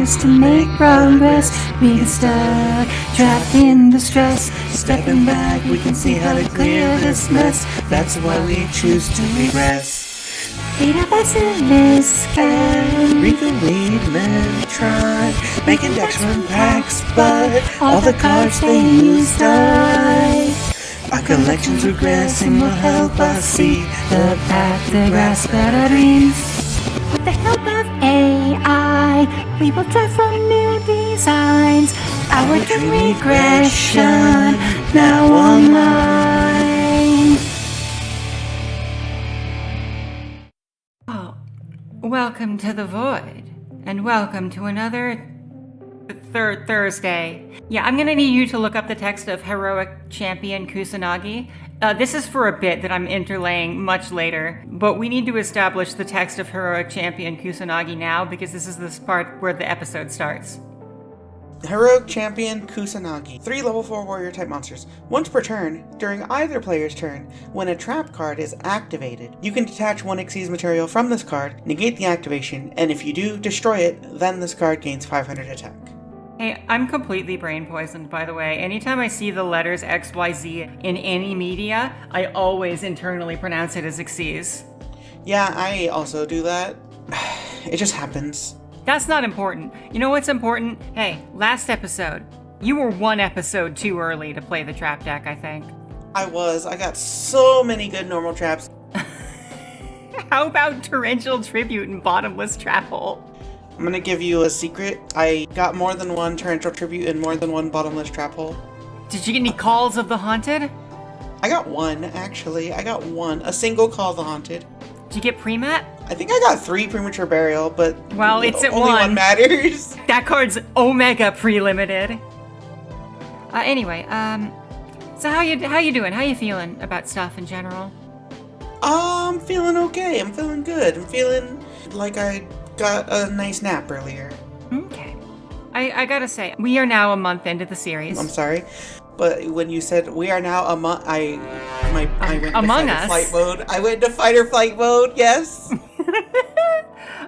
years to make progress. We get stuck, trapped in the stress. Stepping back, we can see how to clear this mess. That's why we choose to regress. Beat up basilisk, Rika, we'd men try making decks from packs, but all the cards they use die. Our collection's regressing will help us see the path to grasp at our dreams. With the help of AI, we will try from new designs. Our dream regression now online. Oh, welcome to the void, and welcome to another Thursday. Yeah, I'm gonna need you to look up the text of Heroic Champion Kusanagi. This is for a bit that I'm interlaying much later, but we need to establish the text of Heroic Champion Kusanagi now because this is this part where the episode starts. Heroic Champion Kusanagi. 3 level 4 warrior type monsters. Once per turn, during either player's turn, when a trap card is activated, you can detach 1 Xyz material from this card, negate the activation, and if you do, destroy it, then this card gains 500 attack. Hey, I'm completely brain poisoned, by the way. Anytime I see the letters XYZ in any media, I always internally pronounce it as Xyz. Yeah, I also do that. It just happens. That's not important. You know what's important? Hey, last episode, you were 1 episode too early to play the trap deck, I think. I got so many good normal traps. How about Torrential Tribute and Bottomless Trap Hole? I'm gonna give you a secret. I got more than 1 Torrential Tribute and more than 1 Bottomless Trap Hole. Did you get any calls of the Haunted? I got 1, actually. I got 1. A single Call of the Haunted. Did you get Premat? I think I got 3 Premature Burial, but well, it's at only 1 matters. That card's Omega pre-limited. Anyway, so how you doing? How you feeling about stuff in general? I'm feeling okay. I'm feeling good. I'm feeling like I got a nice nap earlier. Okay. I gotta say, we are now a month into the series. I'm sorry, but when you said we are now a month, I went into Among fight or Us. flight mode. I went into fight or flight mode. Yes.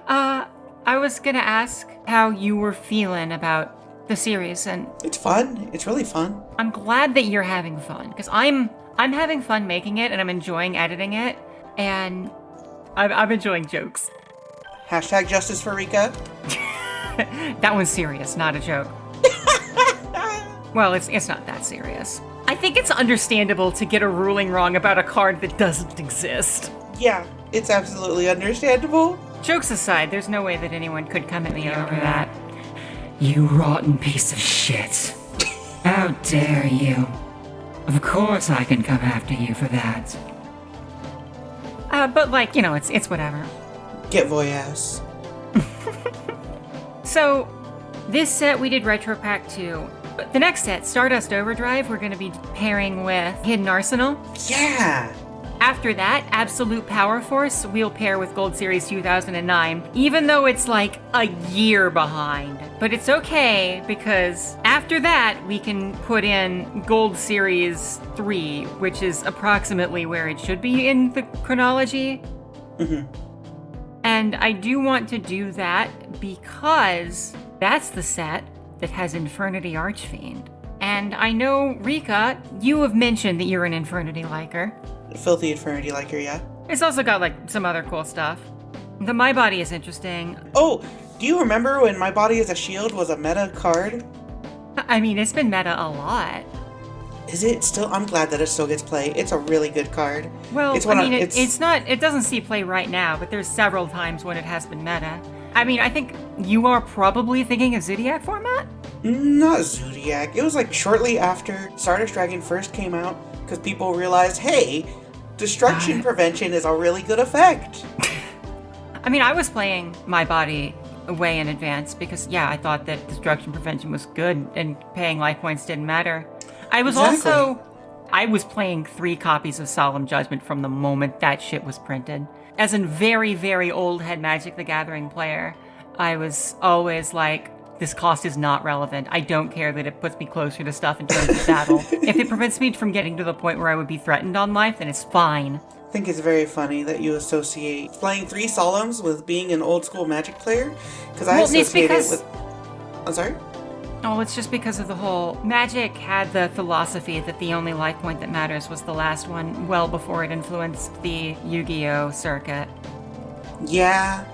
I was gonna ask how you were feeling about the series, and it's fun. It's really fun. I'm glad that you're having fun because I'm having fun making it, and I'm enjoying editing it, and I'm enjoying jokes. Hashtag justice for Rika. That one's serious, not a joke. Well, it's not that serious. I think it's understandable to get a ruling wrong about a card that doesn't exist. Yeah, it's absolutely understandable. Jokes aside, there's no way that anyone could come at me over that. You rotten piece of shit. How dare you? Of course I can come after you for that. But like, you know, it's whatever. Get voyas. So, this set we did Retro Pack 2. But the next set, Stardust Overdrive, we're going to be pairing with Hidden Arsenal. Yeah! After that, Absolute Power Force, we'll pair with Gold Series 2009, even though it's like a year behind. But it's okay, because after that, we can put in Gold Series 3, which is approximately where it should be in the chronology. Mm-hmm. And I do want to do that because that's the set that has Infernity Archfiend. And I know, Rika, you have mentioned that you're an Infernity liker. Filthy Infernity liker, yeah. It's also got, like, some other cool stuff. The My Body is interesting. Oh, do you remember when My Body is a Shield was a meta card? I mean, it's been meta a lot. Is it still? I'm glad that it still gets play. It's a really good card. Well, it's not, it doesn't see play right now, but there's several times when it has been meta. I mean, I think you are probably thinking of Zodiac format? Not Zodiac. It was like shortly after Stardust Dragon first came out, because people realized, hey, destruction prevention is a really good effect. I mean, I was playing My Body way in advance because, yeah, I thought that destruction prevention was good and paying life points didn't matter. I was playing 3 copies of Solemn Judgment from the moment that shit was printed. As a very, very old head Magic the Gathering player, I was always like, this cost is not relevant. I don't care that it puts me closer to stuff in terms of battle. If it prevents me from getting to the point where I would be threatened on life, then it's fine. I think it's very funny that you associate playing 3 Solemns with being an old school Magic player, because I associate it with... I'm sorry? Oh, it's just because of the whole... Magic had the philosophy that the only life point that matters was the last one, well before it influenced the Yu-Gi-Oh! Circuit. Yeah.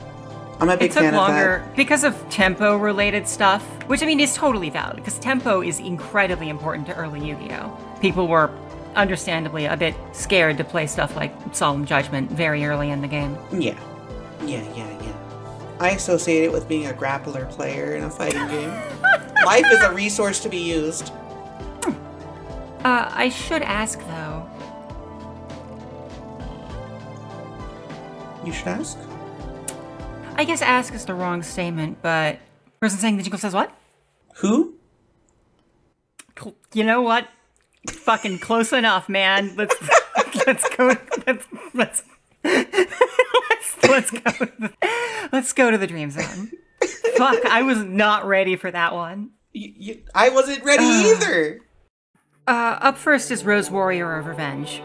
I'm a big fan of that. It took longer because of tempo-related stuff, which, I mean, is totally valid, because tempo is incredibly important to early Yu-Gi-Oh! People were, understandably, a bit scared to play stuff like Solemn Judgment very early in the game. Yeah. I associate it with being a grappler player in a fighting game. Life is a resource to be used. I should ask, though. You should ask? I guess ask is the wrong statement, but... Person saying the jingle says what? Who? You know what? Fucking close enough, man. Let's go. Let's go to the Dream Zone. Fuck, I was not ready for that one. I wasn't ready either. Up first is Rose Warrior of Revenge.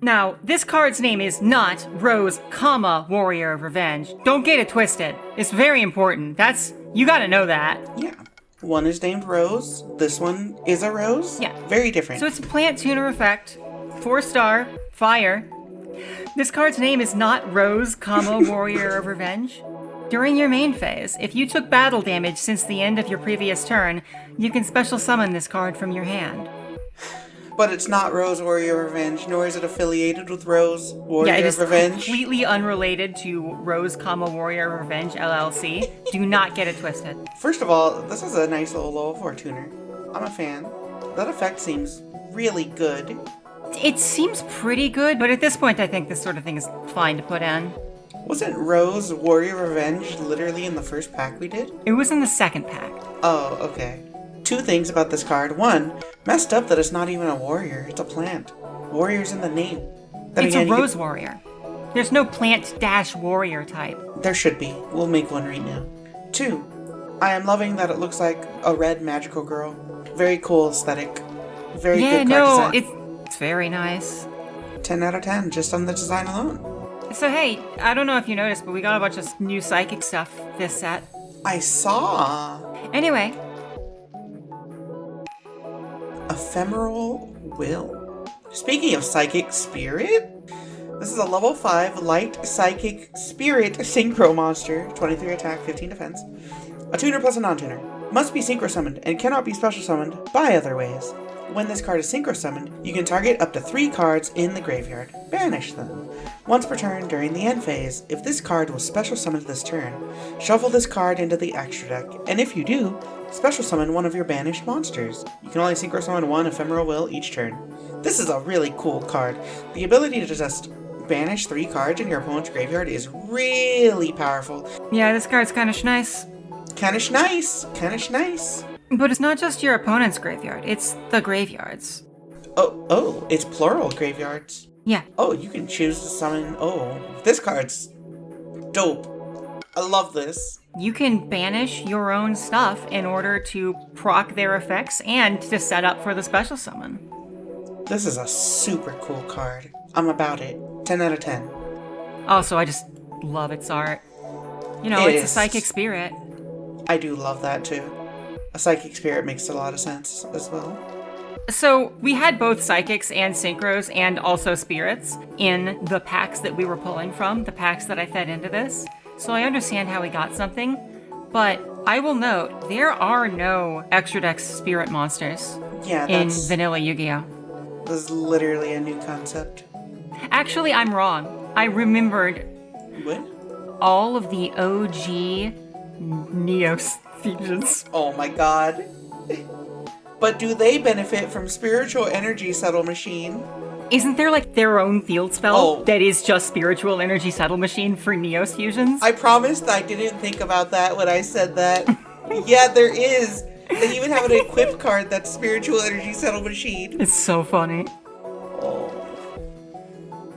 Now, this card's name is not Rose, Warrior of Revenge. Don't get it twisted. It's very important. You gotta know that. Yeah. One is named Rose. This one is a rose. Yeah. Very different. So it's a plant tuner effect. 4-star, fire. This card's name is not Rose, Warrior of Revenge. During your main phase, if you took battle damage since the end of your previous turn, you can special summon this card from your hand. But it's not Rose Warrior of Revenge, nor is it affiliated with Rose Warrior of Revenge. Completely unrelated to Rose, Warrior of Revenge, LLC. Do not get it twisted. First of all, this is a nice little level 4 tuner. I'm a fan. That effect seems really good. It seems pretty good, but at this point I think this sort of thing is fine to put in. Wasn't Rose Warrior of Revenge literally in the first pack we did? It was in the second pack. Oh, okay. 2 things about this card. 1, messed up that it's not even a warrior. It's a plant. Warrior's in the name. It's a Rose Warrior. There's no plant-warrior type. There should be. We'll make one right now. 2, I am loving that it looks like a red magical girl. Very cool aesthetic. Very good card design. It's very nice. 10 out of 10, just on the design alone. So hey, I don't know if you noticed, but we got a bunch of new psychic stuff this set. I saw. Anyway. Ephemeral Will. Speaking of Psychic Spirit, this is a level 5 light Psychic Spirit Synchro monster, 23 attack, 15 defense. A tuner plus a non-tuner. Must be synchro summoned and cannot be special summoned by other ways. When this card is synchro summoned, you can target up to 3 cards in the graveyard. Banish them. Once per turn during the end phase, if this card was special summoned this turn, shuffle this card into the extra deck, and if you do, special summon one of your banished monsters. You can only synchro summon 1 Ephemeral Will each turn. This is a really cool card. The ability to just banish 3 cards in your opponent's graveyard is really powerful. Yeah, this card's kinda nice. Kinda nice. But it's not just your opponent's graveyard, it's the graveyards. Oh, it's plural graveyards. Yeah. Oh, you can choose to summon... Oh, this card's dope. I love this. You can banish your own stuff in order to proc their effects and to set up for the special summon. This is a super cool card. I'm about it. 10 out of 10. Also, I just love its art. You know, it's a psychic spirit. I do love that too. A psychic spirit makes a lot of sense as well. So we had both psychics and synchros and also spirits in the packs that we were pulling from, the packs that I fed into this. So I understand how we got something, but I will note there are no extra deck spirit monsters in vanilla Yu-Gi-Oh! This is literally a new concept. Actually, I'm wrong. I remembered all of the OG Neos fusions. Oh my god. But do they benefit from Spiritual Energy Settle Machine? Isn't there like their own field spell that is just Spiritual Energy Settle Machine for Neos fusions? I promised I didn't think about that when I said that. Yeah, there is. They even have an equip card that's Spiritual Energy Settle Machine. It's so funny. Oh.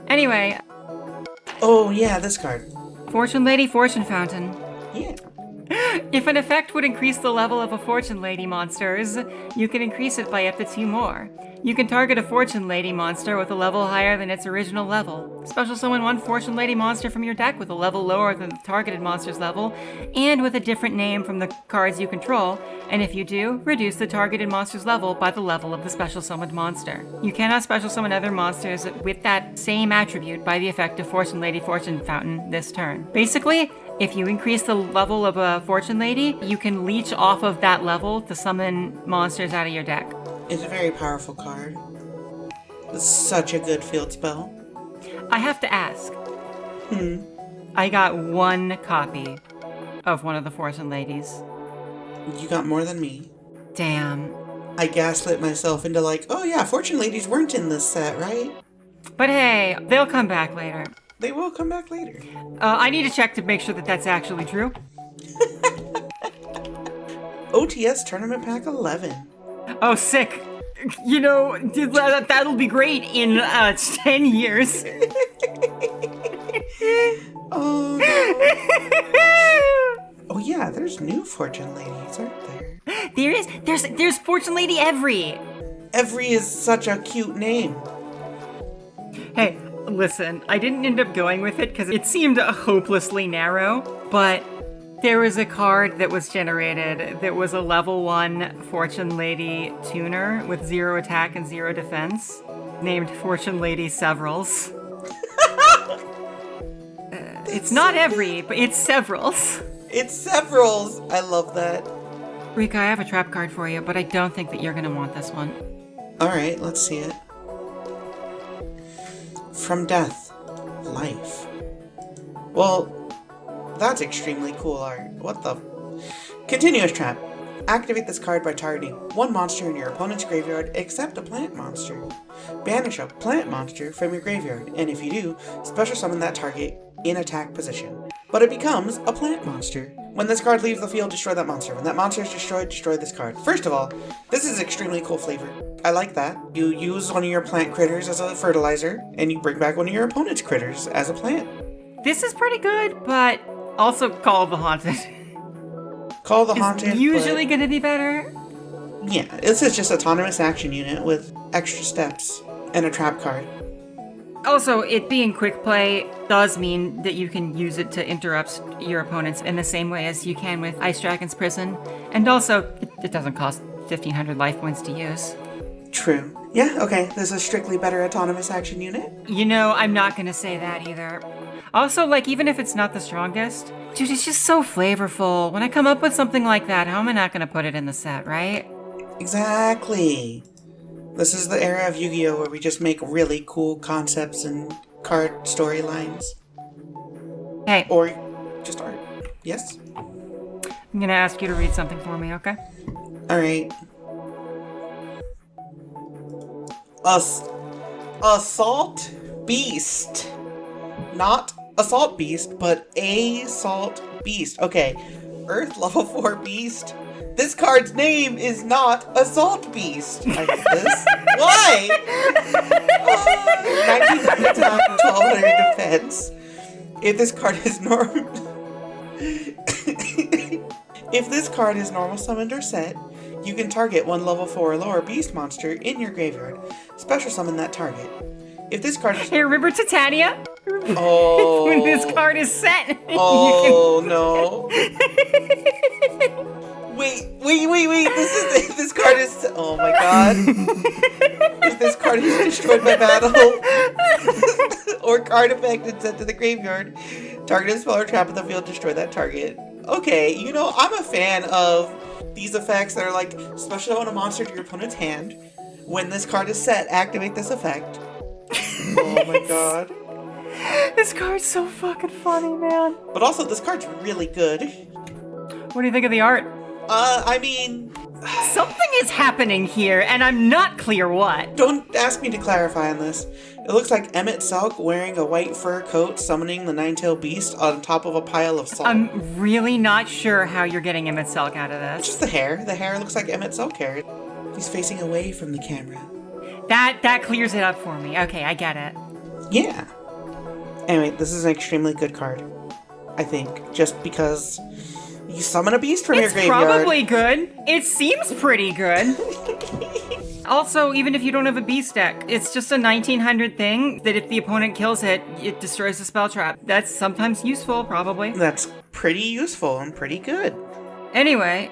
Anyway. Oh yeah, this card. Fortune Lady, Fortune Fountain. Yeah. If an effect would increase the level of a Fortune Lady monsters, you can increase it by up to 2 more. You can target a Fortune Lady monster with a level higher than its original level. Special summon one Fortune Lady monster from your deck with a level lower than the targeted monster's level, and with a different name from the cards you control, and if you do, reduce the targeted monster's level by the level of the special summoned monster. You cannot special summon other monsters with that same attribute by the effect of Fortune Lady Fortune Fountain this turn. Basically, if you increase the level of a Fortune Lady, you can leech off of that level to summon monsters out of your deck. It's a very powerful card. It's such a good field spell. I have to ask. I got one copy of one of the Fortune Ladies. You got more than me. Damn. I gaslit myself into like, oh yeah, Fortune Ladies weren't in this set, right? But hey, they'll come back later. They will come back later. I need to check to make sure that that's actually true. OTS Tournament Pack 11. Oh, sick. You know, that'll be great in 10 years. Oh, no. Oh, yeah, there's new Fortune Ladies, aren't there? There's Fortune Lady Every. Every is such a cute name. Hey, listen, I didn't end up going with it because it seemed hopelessly narrow, but there was a card that was generated that was a level 1 Fortune Lady tuner with 0 attack and 0 defense, named Fortune Lady Severals. It's not Every, but it's Severals. It's Severals. I love that. Rika, I have a trap card for you, but I don't think that you're going to want this one. Alright, let's see it. From death, life. Well, that's extremely cool art. What the... Continuous trap. Activate this card by targeting one monster in your opponent's graveyard except a plant monster. Banish a plant monster from your graveyard, and if you do, special summon that target in attack position. But it becomes a plant monster. When this card leaves the field, destroy that monster. When that monster is destroyed, destroy this card. First of all, this is extremely cool flavor. I like that. You use one of your plant critters as a fertilizer, and you bring back one of your opponent's critters as a plant. This is pretty good, but also Call the Haunted. Call the Haunted. It's usually going to be better. Yeah, this is just autonomous action unit with extra steps and a trap card. Also, it being quick play does mean that you can use it to interrupt your opponents in the same way as you can with Ice Dragon's Prison. And also, it doesn't cost 1,500 life points to use. True. Yeah, okay, this is a strictly better autonomous action unit. You know, I'm not gonna say that either. Also, like, even if it's not the strongest, dude, it's just so flavorful. When I come up with something like that, how am I not gonna put it in the set, right? Exactly. This is the era of Yu-Gi-Oh! Where we just make really cool concepts and card storylines. Hey. Or just art. Yes? I'm gonna ask you to read something for me, okay? Alright. Assault Beast. Not Assault Beast, but Assault Beast. Okay. Earth level 4 Beast. This card's name is not Assault Beast. I hate this. Why? 1900 attack, 1200 defense. If this card is if this card is normal summoned or set, you can target one level 4 or lower beast monster in your graveyard. Special summon that target. If this card is... Hey, remember Titania? Oh. When this card is set. Oh, no. Wait. This card is... Oh my god. If this card is destroyed by battle or card effect and sent to the graveyard, target a spell or trap in the field, destroy that target. Okay, you know, I'm a fan of these effects that are like, special summon a monster to your opponent's hand. When this card is set, activate this effect. Oh my god. This card's so fucking funny, man. But also, this card's really good. What do you think of the art? I mean... Something is happening here, and I'm not clear what. Don't ask me to clarify on this. It looks like Emmett Selk wearing a white fur coat summoning the Nine-Tailed Beast on top of a pile of salt. I'm really not sure how you're getting Emmett Selk out of this. Just the hair. The hair looks like Emmett Selk hair. He's facing away from the camera. That clears it up for me. Okay, I get it. Yeah. Anyway, this is an extremely good card. I think. Just because you summon a beast from your graveyard. It's probably good. It seems pretty good. Also, even if you don't have a beast deck, it's just a 1900 thing that if the opponent kills it, it destroys the spell trap. That's sometimes useful, probably. That's pretty useful and pretty good. Anyway.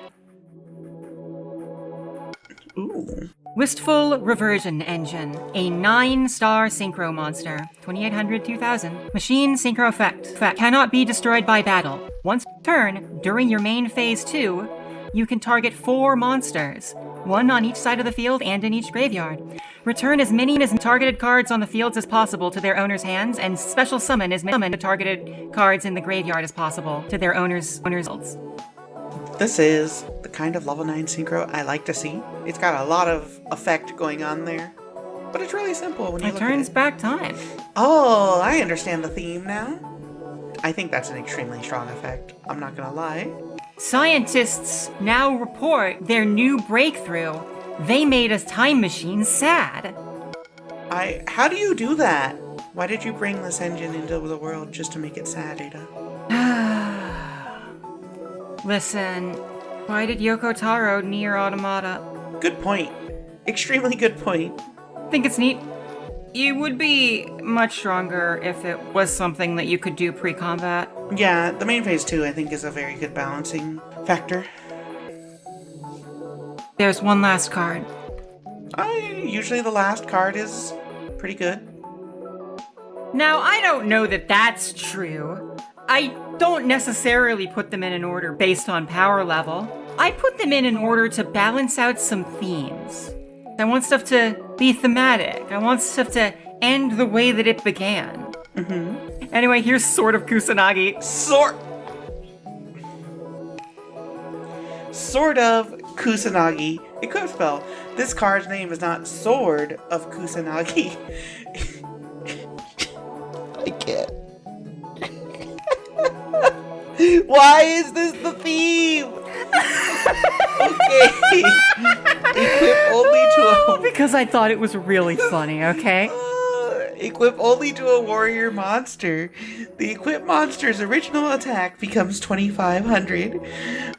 Ooh. Wistful Reversion Engine, a 9-star synchro monster, 2800, 2000. Machine synchro effect. Cannot be destroyed by battle. Once per turn, during your main phase 2, you can target 4 monsters, 1 on each side of the field and in each graveyard. Return as many targeted cards on the fields as possible to their owner's hands, and special summon as many targeted cards in the graveyard as possible to their owner's fields. This is the kind of level 9 synchro I like to see. It's got a lot of effect going on there, but it's really simple when you look at it. It turns back time. Oh, I understand the theme now. I think that's an extremely strong effect. I'm not gonna lie. Scientists now report their new breakthrough. They made a time machine sad. How do you do that? Why did you bring this engine into the world just to make it sad, Ada? Listen, why did Yoko Taro Nier Automata? Good point. Extremely good point. Think it's neat. It would be much stronger if it was something that you could do pre-combat. Yeah, the main phase 2 I think is a very good balancing factor. There's one last card. Usually the last card is pretty good. Now, I don't know that that's true. I don't necessarily put them in an order based on power level. I put them in order to balance out some themes. I want stuff to be thematic. I want stuff to end the way that it began. Mm-hmm. Anyway, here's Sword of Kusanagi. Sword of Kusanagi. Equip spell. This card's name is not Sword of Kusanagi. I can't. Why is this the theme? Okay. Equip only to a... Because I thought it was really funny, okay? Equip only to a warrior monster. The equipped monster's original attack becomes 2500.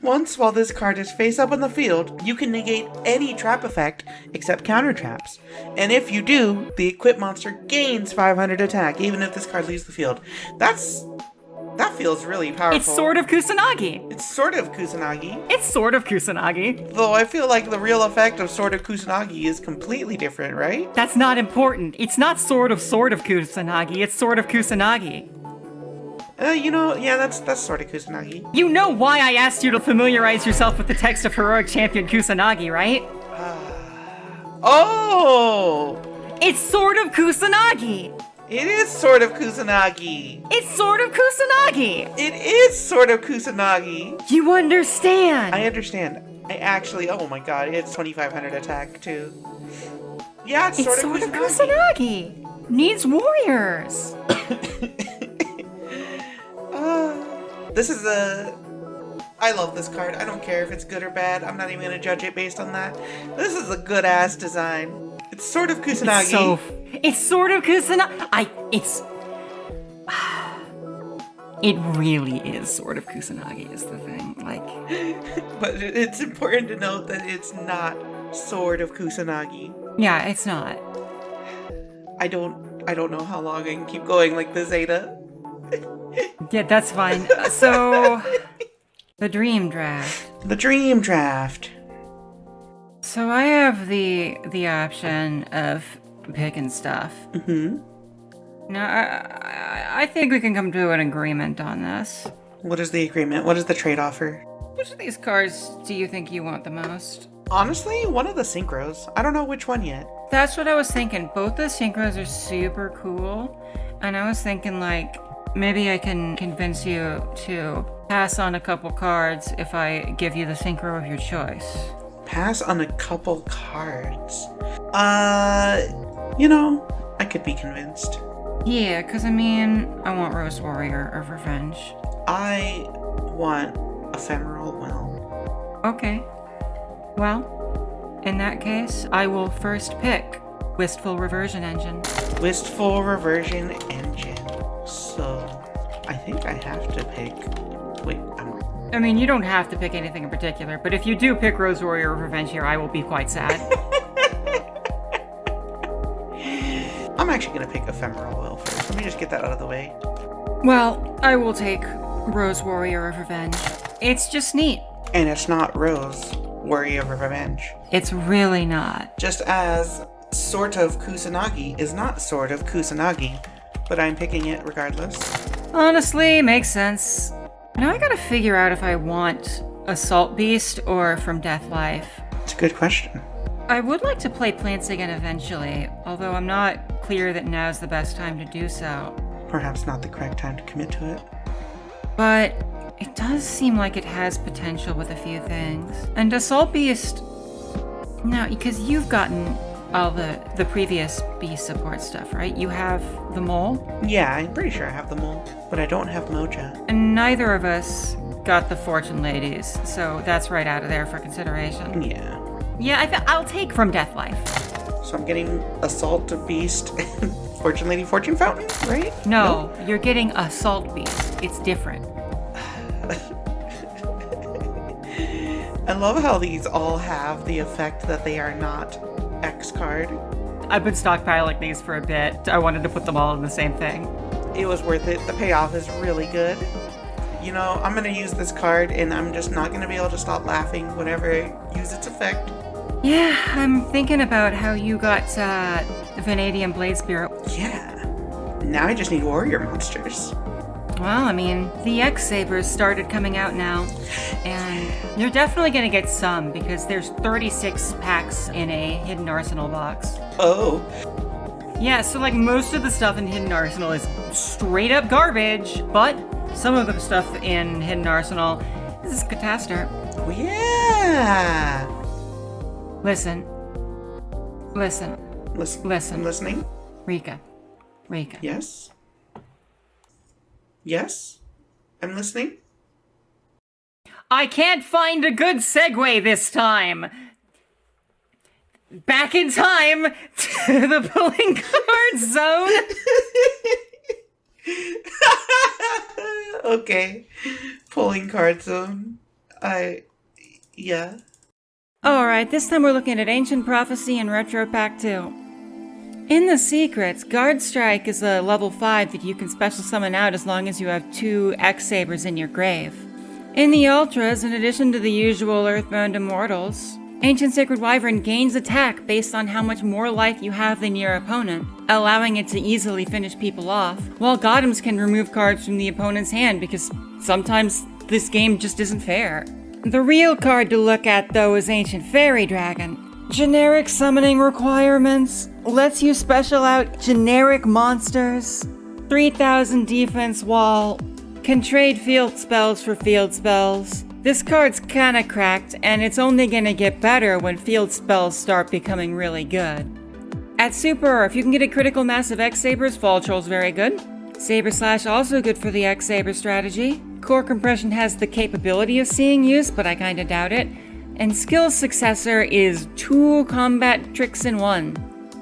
Once while this card is face up on the field, you can negate any trap effect except counter traps. And if you do, the equipped monster gains 500 attack even if this card leaves the field. That feels really powerful. It's Sword of Kusanagi. It's sort of Kusanagi. It's Sword of Kusanagi. Though I feel like the real effect of Sword of Kusanagi is completely different, right? That's not important. It's not Sword of Kusanagi. It's Sword of Kusanagi. Yeah, that's sort of Kusanagi. You know why I asked you to familiarize yourself with the text of Heroic Champion Kusanagi, right? Oh! It's Sword of Kusanagi! It is sort of Kusanagi. It's Sword of Kusanagi! It is sort of Kusanagi. You understand! I understand. I actually, oh my god, it's 2500 attack too. Yeah, it's sort of Kusanagi. Needs warriors. I love this card. I don't care if it's good or bad. I'm not even gonna judge it based on that. This is a good ass design. It's sort of Kusanagi. It's sort of Kusanagi. It really is sort of Kusanagi is the thing. But it's important to note that it's not Sword of Kusanagi. Yeah, it's not. I don't know how long I can keep going like this, Ada. Yeah, that's fine. So, the Dream Draft. The Dream Draft. So I have the option of picking stuff. Mm-hmm. Now, I think we can come to an agreement on this. What is the agreement? What is the trade offer? Which of these cards do you think you want the most? Honestly, one of the synchros. I don't know which one yet. That's what I was thinking. Both the synchros are super cool. And I was thinking, maybe I can convince you to pass on a couple cards if I give you the synchro of your choice. Pass on a couple cards. I could be convinced. Yeah, because I want Rose Warrior of Revenge. I want Ephemeral Well. Okay. Well, in that case, I will first pick Wistful Reversion Engine. Wistful Reversion Engine. So, I think I have to pick... Wait, you don't have to pick anything in particular, but if you do pick Rose Warrior of Revenge here, I will be quite sad. I'm actually going to pick Ephemeral Will first. Let me just get that out of the way. Well, I will take Rose Warrior of Revenge. It's just neat. And it's not Rose, Warrior of Revenge. It's really not. Just as sort of Kusanagi is not sort of Kusanagi, but I'm picking it regardless. Honestly, makes sense. Now I gotta figure out if I want Assault Beast or From Death Life. It's a good question. I would like to play Plants again eventually, although I'm not clear that now's the best time to do so. Perhaps not the correct time to commit to it. But it does seem like it has potential with a few things. And Assault Beast... Now, because you've gotten all the previous Beast support stuff, right? You have the Mole? Yeah, I'm pretty sure I have the Mole, but I don't have Moja. And neither of us got the Fortune Ladies, so that's right out of there for consideration. Yeah. Yeah, I'll take From Death Life. So I'm getting Assault Beast and Fortune Lady Fortune Fountain, right? No, you're getting Assault Beast. It's different. I love how these all have the effect that they are not X card. I've been stockpiling these for a bit. I wanted to put them all in the same thing. It was worth it. The payoff is really good. You know, I'm going to use this card and I'm just not going to be able to stop laughing whenever I use its effect. Yeah, I'm thinking about how you got Vanadium Blade Spirit. Yeah. Now I just need warrior monsters. Well, I mean, the X-Sabers started coming out now, and you're definitely going to get some, because there's 36 packs in a Hidden Arsenal box. Oh. Yeah, so like most of the stuff in Hidden Arsenal is straight up garbage, but some of the stuff in Hidden Arsenal is Catastar. Oh, yeah. Listen. Listen. I'm listening. Rika. Yes? Yes? I'm listening? I can't find a good segue this time. Back in time to the pulling card zone. Okay. Pulling card zone. Yeah. Alright, this time we're looking at Ancient Prophecy and Retro Pack 2. In the secrets, Guard Strike is a level 5 that you can special summon out as long as you have 2 X-Sabers in your grave. In the Ultras, in addition to the usual Earthbound Immortals, Ancient Sacred Wyvern gains attack based on how much more life you have than your opponent, allowing it to easily finish people off, while Gotems can remove cards from the opponent's hand because sometimes this game just isn't fair. The real card to look at, though, is Ancient Fairy Dragon. Generic summoning requirements lets you special out generic monsters, 3000 defense wall, can trade field spells for field spells. This card's kinda cracked, and it's only gonna get better when field spells start becoming really good. At Super, if you can get a critical mass of X-Sabers, Fall Troll's very good. Saber Slash also good for the X-Saber strategy. Core Compression has the capability of seeing use, but I kinda doubt it. And Skill's successor is 2 combat tricks in 1.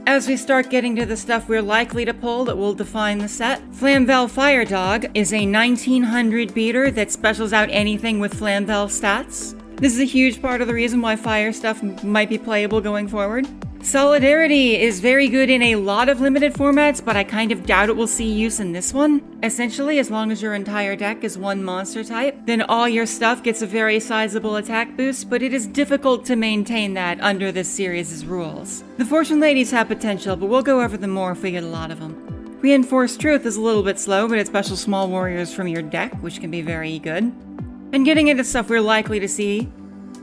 As we start getting to the stuff we're likely to pull that will define the set, Flamvel Fire Dog is a 1900 beater that specials out anything with Flamvel stats. This is a huge part of the reason why fire stuff might be playable going forward. Solidarity is very good in a lot of limited formats, but I kind of doubt it will see use in this one. Essentially, as long as your entire deck is one monster type, then all your stuff gets a very sizable attack boost, but it is difficult to maintain that under this series' rules. The Fortune Ladies have potential, but we'll go over them more if we get a lot of them. Reinforced Truth is a little bit slow, but it specials small warriors from your deck, which can be very good. And getting into stuff we're likely to see,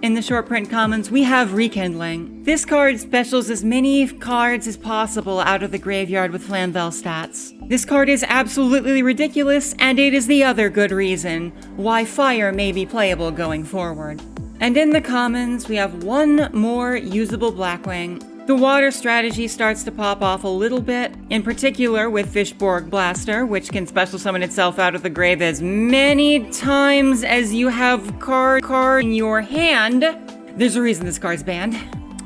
in the short print commons, we have Rekindling. This card specials as many cards as possible out of the graveyard with Flamvel stats. This card is absolutely ridiculous, and it is the other good reason why Fire may be playable going forward. And in the commons, we have one more usable Blackwing. The water strategy starts to pop off a little bit, in particular with Fishborg Blaster, which can special summon itself out of the grave as many times as you have card in your hand. There's a reason this card's banned.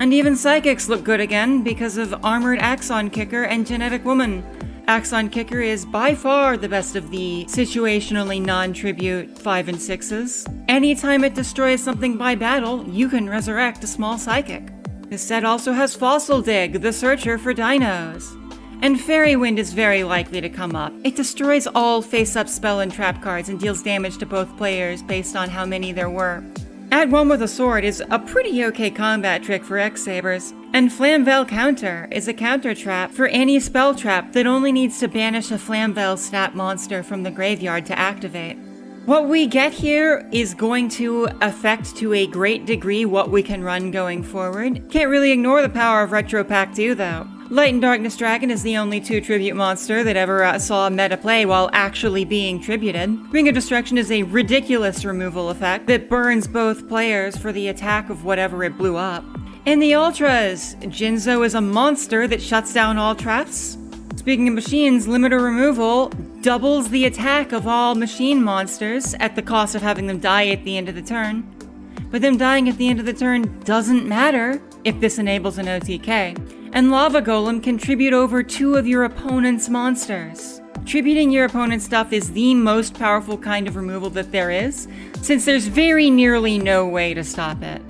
And even Psychics look good again because of Armored Axon Kicker and Genetic Woman. Axon Kicker is by far the best of the situationally non-tribute 5 and 6s. Anytime it destroys something by battle, you can resurrect a small Psychic. This set also has Fossil Dig, the searcher for dinos. And Fairy Wind is very likely to come up. It destroys all face-up spell and trap cards and deals damage to both players based on how many there were. Add one with a sword is a pretty okay combat trick for X-Sabers. And Flamvel Counter is a counter trap for any spell trap that only needs to banish a Flamvel stat monster from the graveyard to activate. What we get here is going to affect to a great degree what we can run going forward. Can't really ignore the power of Retro Pack 2 though. Light and Darkness Dragon is the only 2 tribute monster that ever saw meta play while actually being tributed. Ring of Destruction is a ridiculous removal effect that burns both players for the attack of whatever it blew up. In the Ultras, Jinzo is a monster that shuts down all traps. Speaking of machines, limiter removal doubles the attack of all machine monsters at the cost of having them die at the end of the turn. But them dying at the end of the turn doesn't matter if this enables an OTK. And Lava Golem can tribute over 2 of your opponent's monsters. Tributing your opponent's stuff is the most powerful kind of removal that there is, since there's very nearly no way to stop it.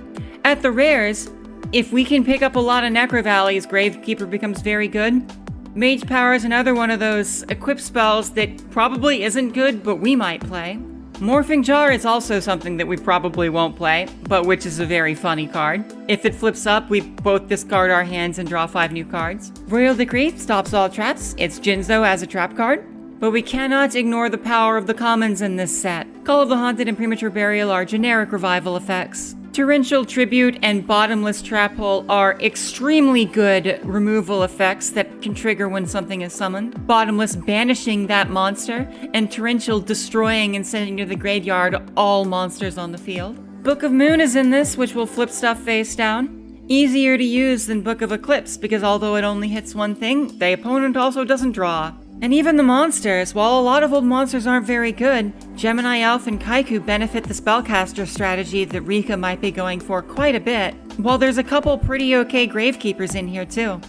At the rares, if we can pick up a lot of Necro Valleys, Gravekeeper becomes very good. Mage Power is another one of those equip spells that probably isn't good, but we might play. Morphing Jar is also something that we probably won't play, but which is a very funny card. If it flips up, we both discard our hands and draw 5 new cards. Royal Decree stops all traps. It's Jinzo as a trap card. But we cannot ignore the power of the commons in this set. Call of the Haunted and Premature Burial are generic revival effects. Torrential Tribute and Bottomless Trap Hole are extremely good removal effects that can trigger when something is summoned. Bottomless banishing that monster, and Torrential destroying and sending to the graveyard all monsters on the field. Book of Moon is in this, which will flip stuff face down. Easier to use than Book of Eclipse, because although it only hits one thing, the opponent also doesn't draw. And even the monsters, while a lot of old monsters aren't very good, Gemini Elf and Kaiku benefit the spellcaster strategy that Rika might be going for quite a bit, while there's a couple pretty okay Gravekeepers in here too.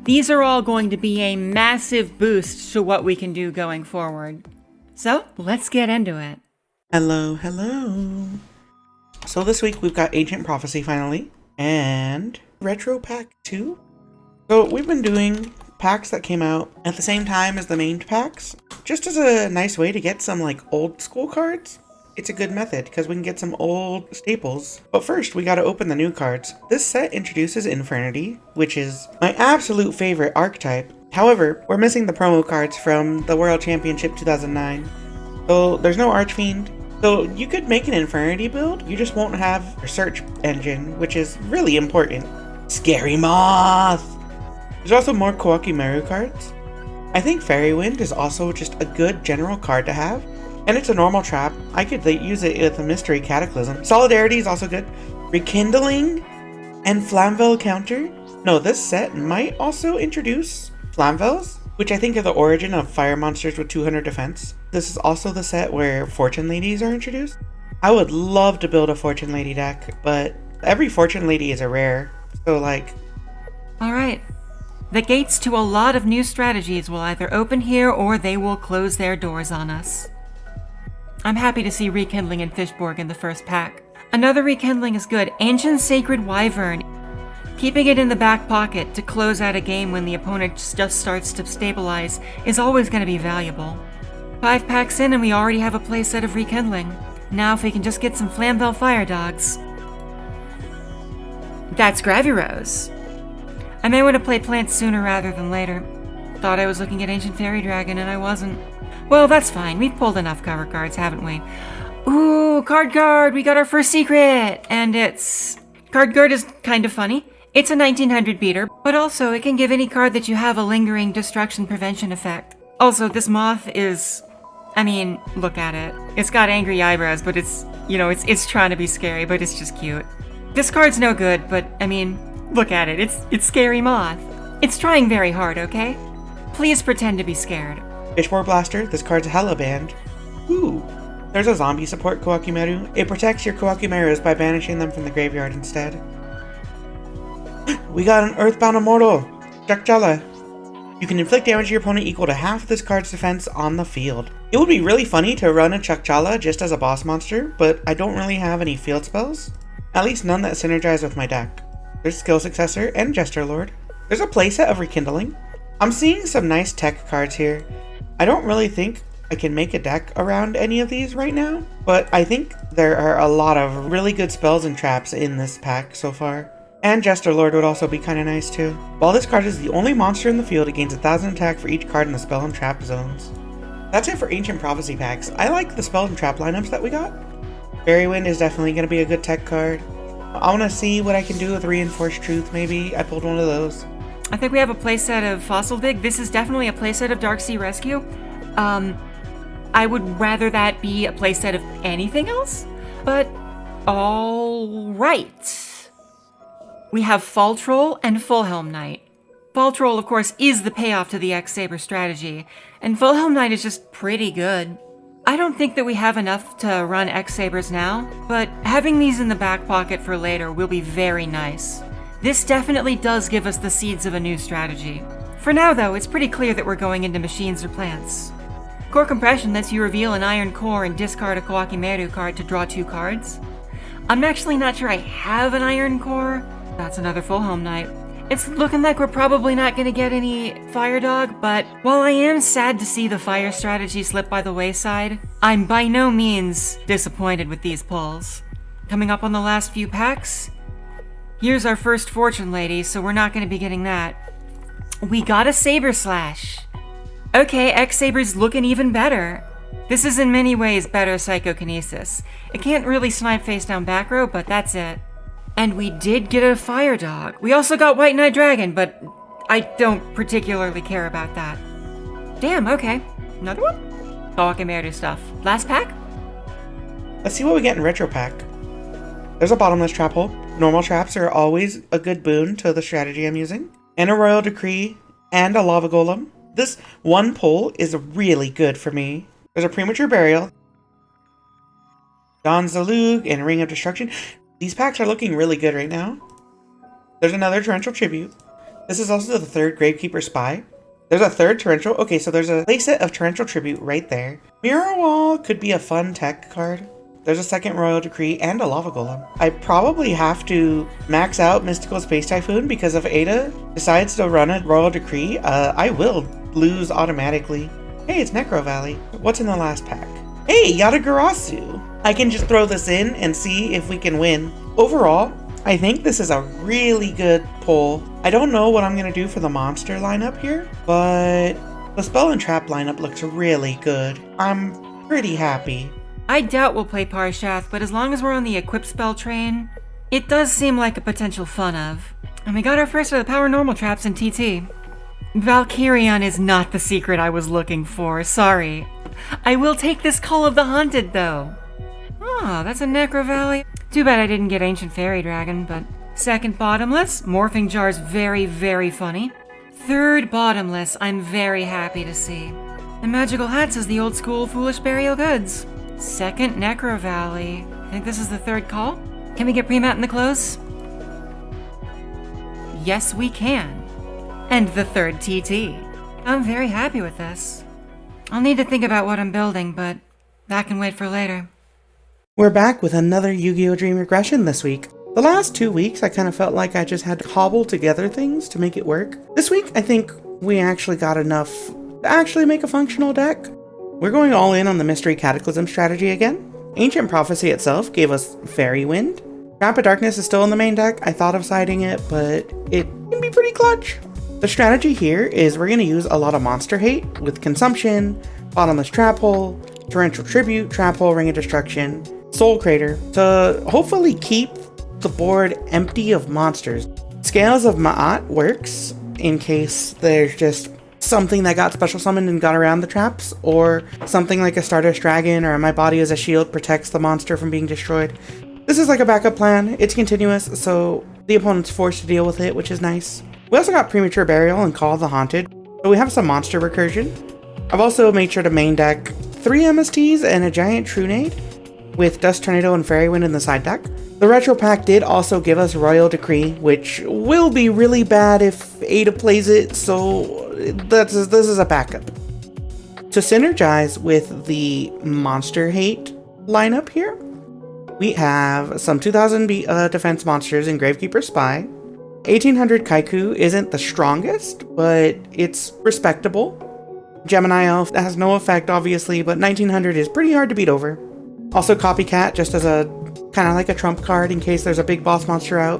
These are all going to be a massive boost to what we can do going forward. So, let's get into it. Hello. So this week we've got Ancient Prophecy finally, and Retro Pack 2. So we've been doing packs that came out at the same time as the named packs, just as a nice way to get some like old school cards. It's a good method because we can get some old staples. But first we gotta open the new cards. This set introduces Infernity, which is my absolute favorite archetype. However, we're missing the promo cards from the World Championship 2009. So there's no Archfiend. So you could make an Infernity build, you just won't have a search engine, which is really important. Scary Moth! There's also more Kowakimaru cards. I think Fairy Wind is also just a good general card to have, and it's a normal trap. I could use it with a Mystery Cataclysm. Solidarity is also good. Rekindling and Flamvel Counter. No, this set might also introduce Flamvels, which I think are the origin of fire monsters with 200 defense. This is also the set where Fortune Ladies are introduced. I would love to build a Fortune Lady deck, but every Fortune Lady is a rare, so like... Alright. The gates to a lot of new strategies will either open here or they will close their doors on us. I'm happy to see Rekindling and Fishborg in the first pack. Another Rekindling is good. Ancient Sacred Wyvern. Keeping it in the back pocket to close out a game when the opponent just starts to stabilize is always going to be valuable. 5 packs in and we already have a playset of Rekindling. Now if we can just get some Flamvel Fire Dogs. That's Gravirose. I may want to play plants sooner rather than later. Thought I was looking at Ancient Fairy Dragon and I wasn't. Well, that's fine. We've pulled enough cover cards, haven't we? Ooh, Card Guard! We got our first secret! And it's... Card Guard is kind of funny. It's a 1900 beater, but also it can give any card that you have a lingering destruction prevention effect. Also, this moth is... I mean, look at it. It's got angry eyebrows, but it's... You know, it's trying to be scary, but it's just cute. This card's no good, but, I mean... Look at it, it's Scary Moth. It's trying very hard, okay? Please pretend to be scared. Fishborg Blaster, this card's hella banned. Ooh, there's a zombie support Kowakimaru. It protects your Kowakimarus by banishing them from the graveyard instead. We got an Earthbound Immortal, Chakchala. You can inflict damage to your opponent equal to half of this card's defense on the field. It would be really funny to run a Chakchala just as a boss monster, but I don't really have any field spells. At least none that synergize with my deck. There's Skill Successor and Jester Lord. There's a playset of Rekindling. I'm seeing some nice tech cards here. I don't really think I can make a deck around any of these right now, but I think there are a lot of really good spells and traps in this pack so far. And Jester Lord would also be kind of nice too. While this card is the only monster in the field, it gains 1000 attack for each card in the spell and trap zones. That's it for Ancient Prophecy packs. I like the spell and trap lineups that we got. Fairy Wind is definitely going to be a good tech card. I want to see what I can do with Reinforced Truth, maybe. I pulled one of those. I think we have a playset of Fossil Dig. This is definitely a playset of Dark Sea Rescue. I would rather that be a playset of anything else, but all right. We have Fall Troll and Fullhelm Knight. Fall Troll, of course, is the payoff to the X-Saber strategy, and Fullhelm Knight is just pretty good. I don't think that we have enough to run X-Sabers now, but having these in the back pocket for later will be very nice. This definitely does give us the seeds of a new strategy. For now, though, it's pretty clear that we're going into machines or plants. Core Compression lets you reveal an Iron Core and discard a Kawakimeru card to draw 2 cards. I'm actually not sure I have an Iron Core. That's another Fullhelm Knight. It's looking like we're probably not going to get any Fire Dog, but while I am sad to see the fire strategy slip by the wayside, I'm by no means disappointed with these pulls. Coming up on the last few packs, here's our first Fortune Lady, so we're not going to be getting that. We got a Saber Slash. Okay, X-Saber's looking even better. This is in many ways better Psychokinesis. It can't really snipe face down back row, but that's it. And we did get a Fire Dog. We also got White Knight Dragon, but I don't particularly care about that. Damn, okay. Another one? Kawakimeru stuff. Last pack? Let's see what we get in Retro Pack. There's a Bottomless Trap Hole. Normal traps are always a good boon to the strategy I'm using. And a Royal Decree, and a Lava Golem. This one pull is really good for me. There's a Premature Burial, Don Zalug, and Ring of Destruction. These packs are looking really good right now. There's another Torrential Tribute. This is also the third Gravekeeper Spy. There's a third Torrential. Okay, so there's a playset of Torrential Tribute right there. Mirror Wall could be a fun tech card. There's a second Royal Decree and a Lava Golem. I probably have to max out Mystical Space Typhoon because if Ada decides to run a Royal Decree, I will lose automatically. Hey, it's Necro Valley. What's in the last pack? Hey, Yatagarasu! I can just throw this in and see if we can win. Overall, I think this is a really good pull. I don't know what I'm going to do for the monster lineup here, but the spell and trap lineup looks really good. I'm pretty happy. I doubt we'll play Parshath, but as long as we're on the equip spell train, it does seem like a potential fun of. And we got our first of the power normal traps in TT. Valkyrion is not the secret I was looking for, sorry. I will take this Call of the Haunted, though. Oh, that's a Necro Valley. Too bad I didn't get Ancient Fairy Dragon, but... Second Bottomless, Morphing Jar's very, very funny. Third Bottomless, I'm very happy to see. The Magical Hats is the old school Foolish Burial Goods. Second Necro Valley. I think this is the third call. Can we get Premat in the close? Yes, we can. And the third TT. I'm very happy with this. I'll need to think about what I'm building, but that can wait for later. We're back with another Yu-Gi-Oh! Dream Regression this week. The last 2 weeks, I kind of felt like I just had to cobble together things to make it work. This week, I think we actually got enough to actually make a functional deck. We're going all in on the Mystery Cataclysm strategy again. Ancient Prophecy itself gave us Fairy Wind. Trap of Darkness is still in the main deck. I thought of siding it, but it can be pretty clutch. The strategy here is we're going to use a lot of Monster Hate with Consumption, Bottomless Trap Hole, Torrential Tribute, Trap Hole, Ring of Destruction, Soul Crater, to hopefully keep the board empty of monsters. Scales of Ma'at works in case there's just something that got special summoned and got around the traps, or something like a Stardust Dragon or My Body as a Shield protects the monster from being destroyed. This is like a backup plan. It's continuous, so the opponent's forced to deal with it, which is nice. We also got Premature Burial and Call of the Haunted, so we have some monster recursion. I've also made sure to main deck 3 MSTs and a Giant Trunade, with Dust Tornado and Fairy Wind in the side deck. The Retro Pack did also give us Royal Decree, which will be really bad if Ada plays it, so this is a backup. To synergize with the Monster Hate lineup here, we have some 2000 defense monsters in Gravekeeper Spy, 1800 Kaiku isn't the strongest, but it's respectable. Gemini Elf has no effect, obviously, but 1900 is pretty hard to beat over. Also Copycat, just as a kind of like a trump card in case there's a big boss monster out.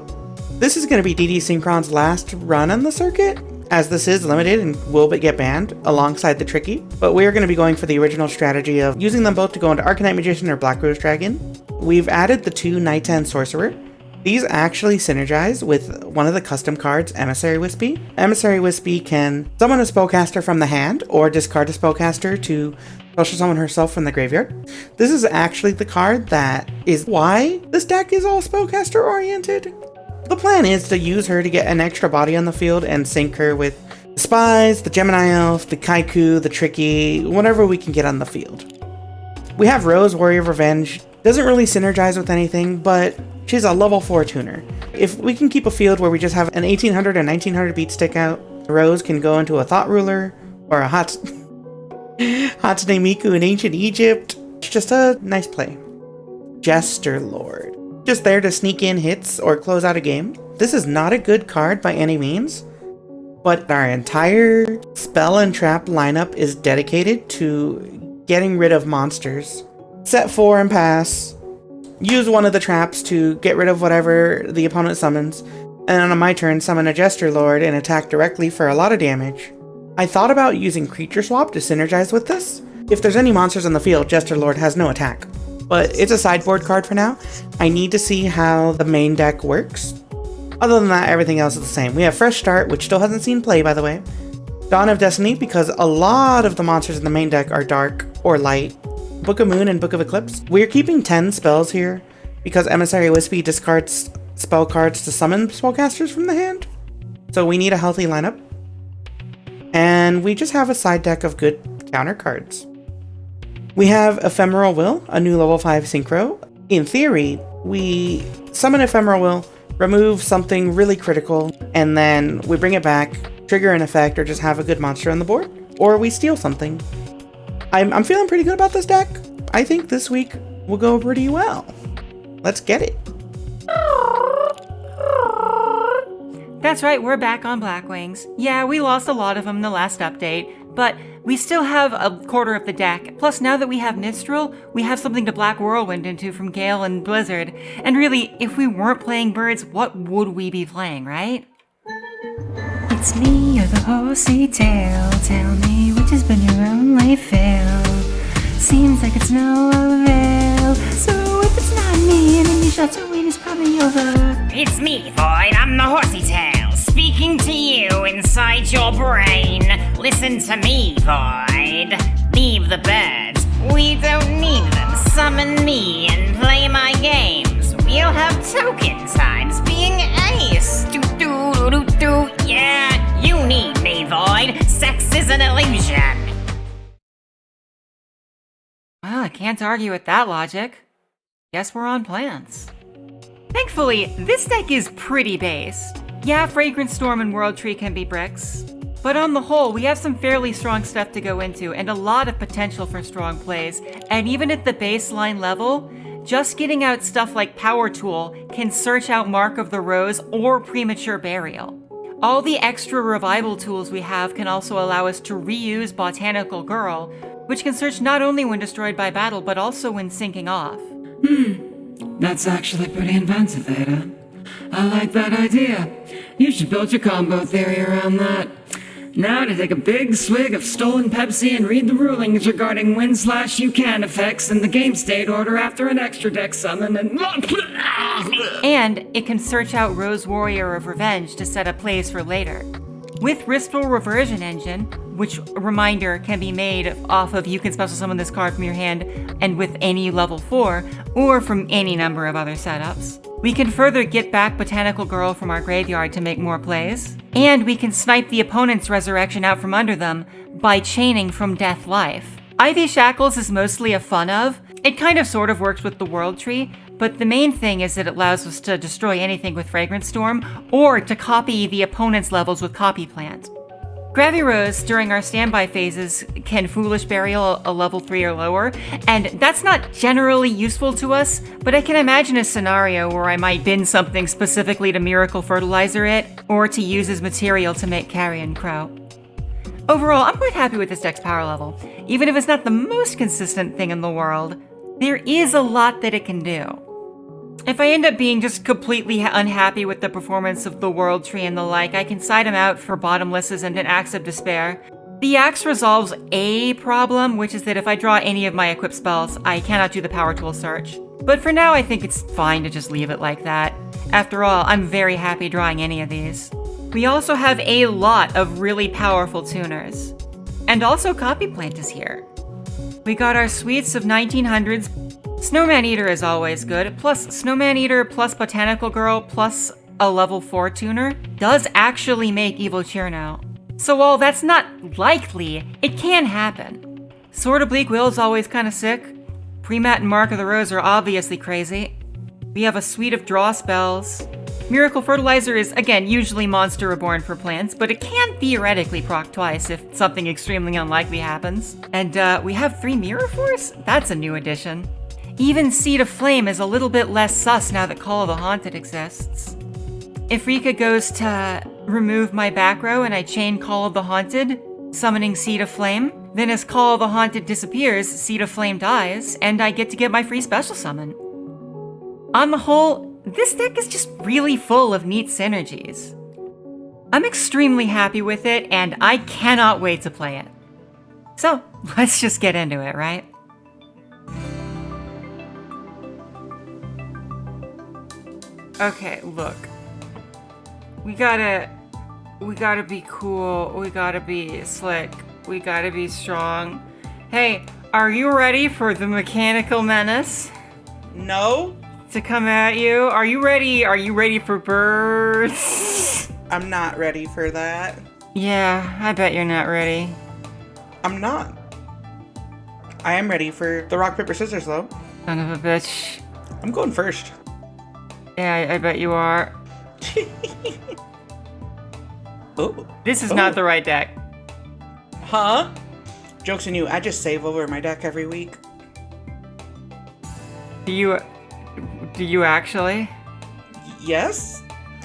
This is going to be DD Synchron's last run on the circuit, as this is limited and will get banned alongside the Tricky, but we're going to be going for the original strategy of using them both to go into Arcanite Magician or Black Rose Dragon. We've added the 2 Knights and Sorcerer. These actually synergize with one of the custom cards, Emissary Wispy. Emissary Wispy can summon a spellcaster from the hand or discard a spellcaster to special summon herself from the graveyard. This is actually the card that is why this deck is all spellcaster oriented. The plan is to use her to get an extra body on the field and sync her with the Spies, the Gemini Elf, the Kaiku, the Tricky, whatever we can get on the field. We have Rose, Warrior of Revenge. Doesn't really synergize with anything, but she's a level 4 tuner. If we can keep a field where we just have an 1800 and 1900 beat stick out, Rose can go into a Thought Ruler or a Hatsune Miku in Ancient Egypt. It's just a nice play. Jester Lord. Just there to sneak in hits or close out a game. This is not a good card by any means, but our entire spell and trap lineup is dedicated to getting rid of monsters. Set 4 and pass. Use one of the traps to get rid of whatever the opponent summons, and on my turn summon a Jester Lord and attack directly for a lot of damage. I thought about using Creature Swap to synergize with this. If there's any monsters on the field, Jester Lord has no attack. But it's a sideboard card for now. I need to see how the main deck works. Other than that, everything else is the same. We have Fresh Start, which still hasn't seen play, by the way. Dawn of Destiny, because a lot of the monsters in the main deck are dark or light. Book of Moon and Book of Eclipse. We're keeping 10 spells here because Emissary Wispy discards spell cards to summon spellcasters from the hand. So we need a healthy lineup. And we just have a side deck of good counter cards. We have Ephemeral Will, a new level 5 synchro. In theory, we summon Ephemeral Will, remove something really critical, and then we bring it back, trigger an effect, or just have a good monster on the board. Or we steal something. I'm feeling pretty good about this deck. I think this week will go pretty well. Let's get it. That's right, we're back on Blackwings. Yeah, we lost a lot of them in the last update, but we still have a quarter of the deck. Plus, now that we have Mistral, we have something to Black Whirlwind into from Gale and Blizzard. And really, if we weren't playing birds, what would we be playing, right? It's me, you're the horsey tail. Tell me which has been your only fail. Seems like it's no avail. So if it's not me, and then you shot to win, it's probably over. It's me, Void, I'm the horsey tail, speaking to you inside your brain. Listen to me, Void. Leave the birds, we don't need them. Summon me and play my games. We'll have token times being ace. Do. Yeah, you need me, Void. Sex is an illusion. Well, I can't argue with that logic. Guess we're on plans. Thankfully, this deck is pretty based. Yeah, Fragrant Storm and World Tree can be bricks, but on the whole, we have some fairly strong stuff to go into and a lot of potential for strong plays. And even at the baseline level, just getting out stuff like Power Tool can search out Mark of the Rose or Premature Burial. All the extra revival tools we have can also allow us to reuse Botanical Girl, which can search not only when destroyed by battle, but also when sinking off. That's actually pretty inventive, Ada. I like that idea. You should build your combo theory around that. Now to take a big swig of stolen Pepsi and read the rulings regarding win/you can effects in the game state order after an extra deck summon And it can search out Rose Warrior of Revenge to set up plays for later. With Rispel Reversion Engine, which, a reminder, can be made off of you can special summon this card from your hand and with any level 4, or from any number of other setups. We can further get back Botanical Girl from our graveyard to make more plays. And we can snipe the opponent's resurrection out from under them by chaining from Death Life. Ivy Shackles is mostly a fun of. It kind of sort of works with the World Tree, but the main thing is that it allows us to destroy anything with Fragrant Storm, or to copy the opponent's levels with Copy Plant. Gravy Rose, during our standby phases, can Foolish Burial a level 3 or lower, and that's not generally useful to us, but I can imagine a scenario where I might bin something specifically to Miracle Fertilizer it, or to use as material to make carrion crow. Overall, I'm quite happy with this deck's power level. Even if it's not the most consistent thing in the world, there is a lot that it can do. If I end up being just completely unhappy with the performance of the World Tree and the like, I can side him out for bottomlesses and an Axe of Despair. The Axe resolves a problem, which is that if I draw any of my equipped spells, I cannot do the Power Tool search. But for now, I think it's fine to just leave it like that. After all, I'm very happy drawing any of these. We also have a lot of really powerful tuners. And also Copy Plant is here. We got our suites of 1900s. Snowman Eater is always good, plus Snowman Eater plus Botanical Girl plus a level 4 tuner does actually make Evil Cheer now. So while that's not likely, it can happen. Sword Oblique Will is always kinda sick. Premat and Mark of the Rose are obviously crazy. We have a suite of draw spells. Miracle Fertilizer is, again, usually Monster Reborn for plants, but it can theoretically proc twice if something extremely unlikely happens. And we have 3 Mirror Force? That's a new addition. Even Seed of Flame is a little bit less sus now that Call of the Haunted exists. If Rika goes to remove my back row and I chain Call of the Haunted, summoning Seed of Flame, then as Call of the Haunted disappears, Seed of Flame dies, and I get to get my free special summon. On the whole, this deck is just really full of neat synergies. I'm extremely happy with it, and I cannot wait to play it. So, let's just get into it, right? Okay, look. We gotta be cool, we gotta be slick, we gotta be strong. Hey, are you ready for the mechanical menace No? to come at you? Are you ready? Are you ready for birds? I'm not ready for that. Yeah, I bet you're not ready. I'm not. I am ready for the rock, paper, scissors, though. Son of a bitch. I'm going first. Yeah, I bet you are. Oh. This is not the right deck. Huh? Joke's on you, I just save over my deck every week. Do you actually? Yes?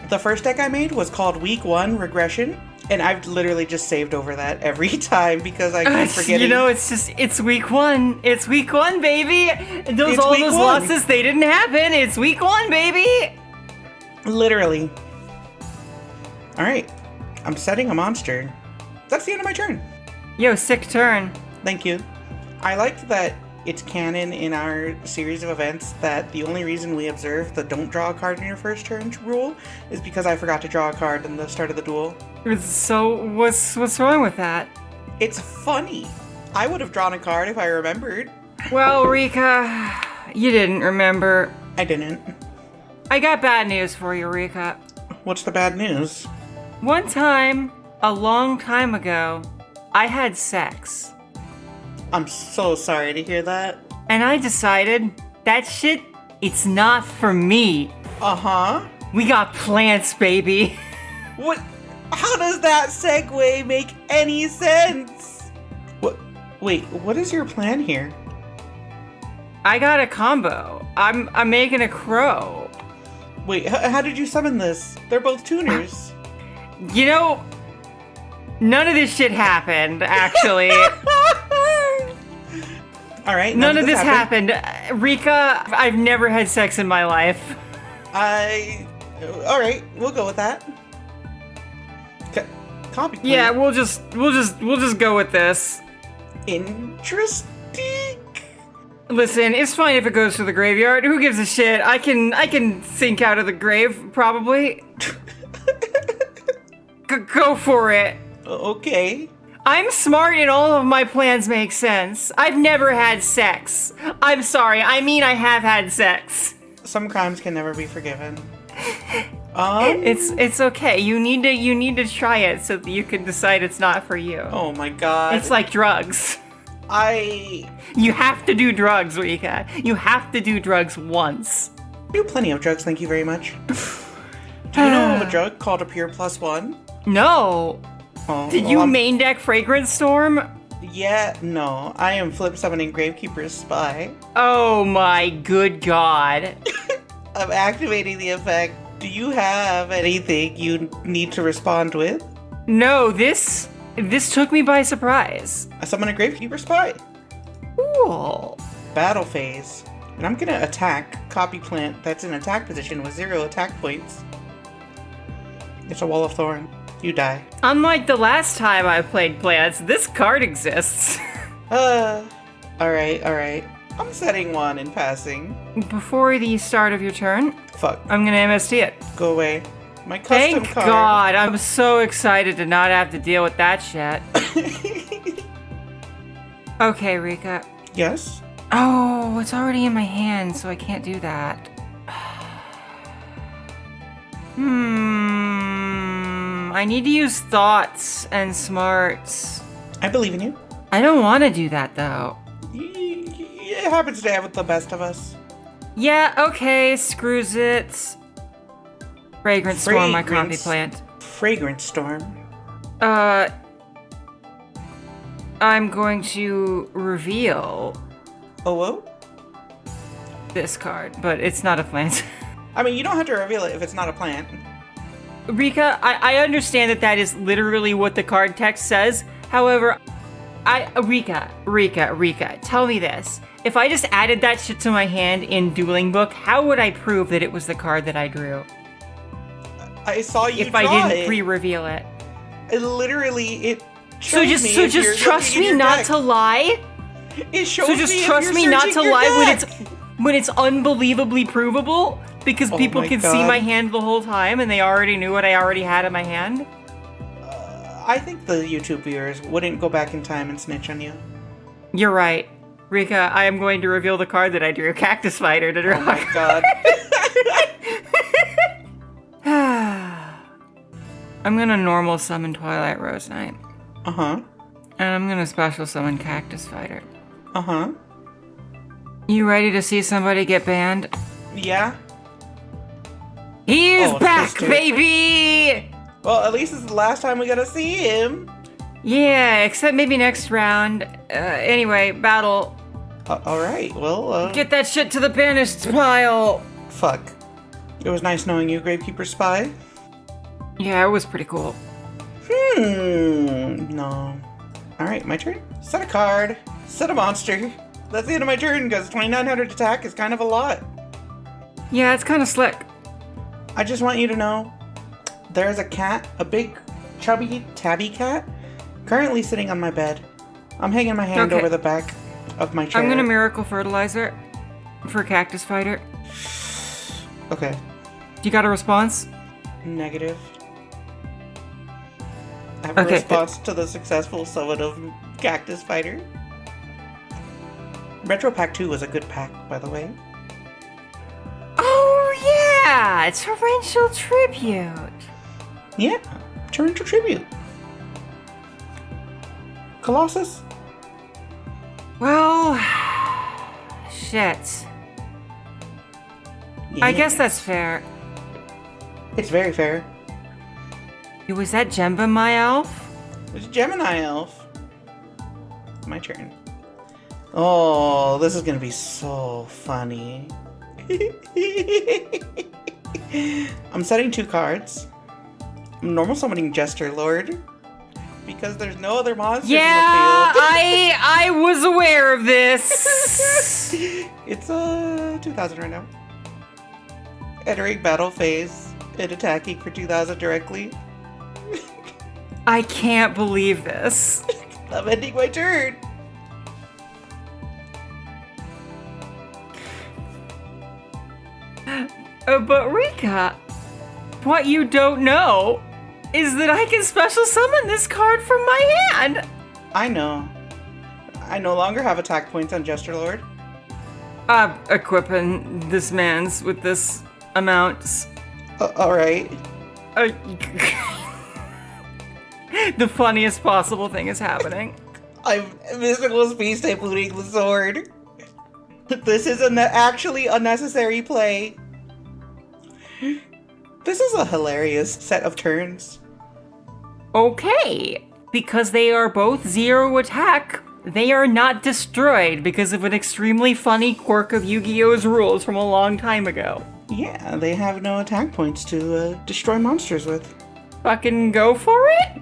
The first deck I made was called Week 1 Regression, and I've literally just saved over that every time because I keep forgetting. You know, it's week 1. It's week 1, baby! All week those 1. losses, they didn't happen. It's week 1, baby! Literally. Alright. I'm setting a monster. That's the end of my turn. Yo, sick turn. Thank you. I liked that it's canon in our series of events that the only reason we observe the don't draw a card in your first turn rule is because I forgot to draw a card in the start of the duel. So, what's wrong with that? It's funny. I would have drawn a card if I remembered. Well, Rika, you didn't remember. I didn't. I got bad news for you, Rika. What's the bad news? One time, a long time ago, I had sex. I'm so sorry to hear that. And I decided, that shit, it's not for me. Uh-huh. We got plants, baby. What? How does that segue make any sense? What? Wait, what is your plan here? I got a combo. I'm making a crow. Wait, how did you summon this? They're both tuners. You know, none of this shit happened, actually. Alright, None of this happened. Rika, I've never had sex in my life. Alright, we'll go with that. Copy. Yeah, we'll just go with this. Interesting. Listen, it's fine if it goes to the graveyard. Who gives a shit? I can sink out of the grave, probably. Go for it. Okay. I'm smart and all of my plans make sense. I've never had sex. I'm sorry, I mean I have had sex. Some crimes can never be forgiven. It's okay. You need to try it so that you can decide it's not for you. Oh my god. It's like drugs. You have to do drugs, Rika. You have to do drugs once. I do plenty of drugs, thank you very much. Do you know of a drug called a Pure Plus One? No. Oh, Did you main deck Fragrance Storm? Yeah, no. I am flip summoning Gravekeeper's Spy. Oh my good god. I'm activating the effect Do you have anything you need to respond with? No, this took me by surprise. I summon a Gravekeeper Spy. Cool. Battle phase. And I'm gonna attack Copy Plant that's in attack position with 0 attack points. It's a Wall of Thorn. You die. Unlike the last time I played plants, this card exists. Alright. I'm setting 1 in passing. Before the start of your turn, Fuck. I'm gonna MST it. Go away. My custom Thank card. God, I'm so excited to not have to deal with that shit. Okay, Rika. Yes? Oh, it's already in my hand, so I can't do that. I need to use thoughts and smarts. I believe in you. I don't want to do that, though. It happens to have with the best of us. Yeah, okay, screws it. Fragrance Storm, my copy plant. Fragrance Storm. I'm going to reveal Oh? this card, but it's not a plant. I mean, you don't have to reveal it if it's not a plant. Rika, I understand that is literally what the card text says. However, Rika, tell me this. If I just added that shit to my hand in Dueling Book, how would I prove that it was the card that I drew? I saw you if draw I didn't it. pre-reveal it. It So shows just me if you're trust looking me in your not deck. to lie. It shows So just me if trust you're me not to searching your lie deck. when it's unbelievably provable, because Oh people my can see God. my hand the whole time and they already knew what I already had in my hand. I think the YouTube viewers wouldn't go back in time and snitch on you. You're right. Rika, I am going to reveal the card that I drew, Cactus Fighter, to draw. Oh my God. I'm gonna normal summon Twilight Rose Knight. Uh-huh. And I'm gonna special summon Cactus Fighter. Uh-huh. You ready to see somebody get banned? Yeah? He's Oh, back, sister. baby! Well, at least it's the last time we gotta see him. Yeah, except maybe next round. Anyway, battle. Alright, well, Get that shit to the banished pile! fuck. It was nice knowing you, Gravekeeper Spy. Yeah, it was pretty cool. No. Alright, my turn. Set a card. Set a monster. That's the end of my turn, because 2900 attack is kind of a lot. Yeah, it's kind of slick. I just want you to know, there's a cat, a big, chubby, tabby cat, currently sitting on my bed. I'm hanging my hand Okay. over the back of my chair. I'm gonna Miracle Fertilizer for Cactus Fighter. Okay. You got a response? Negative. I have a Okay, response to the successful summon of Cactus Fighter. Retro Pack 2 was a good pack, by the way. Oh, yeah! Torrential Tribute! Yeah, Torrential Tribute. Colossus? Well, shit. I guess Yeah. that's fair. It's very fair. Was that Jemba my elf? It's Gemini Elf. My turn. Oh, this is gonna be so funny. I'm setting 2 cards. I'm normal summoning Jester Lord. Because there's no other monsters Yeah, in the field. I was aware of this. It's 2,000 right now. Entering battle phase and attacking for 2,000 directly. I can't believe this. I'm ending my turn. But Rika, what you don't know is that I can special summon this card from my hand. I know. I no longer have attack points on Jester Lord. Equipping this man's with this amount. Alright. The funniest possible thing is happening. I'm mystical speed type looting the sword. This is an actually unnecessary play. This is a hilarious set of turns. Okay, because they are both 0 attack, they are not destroyed because of an extremely funny quirk of Yu-Gi-Oh's rules from a long time ago. Yeah, they have no attack points to destroy monsters with. Fucking go for it?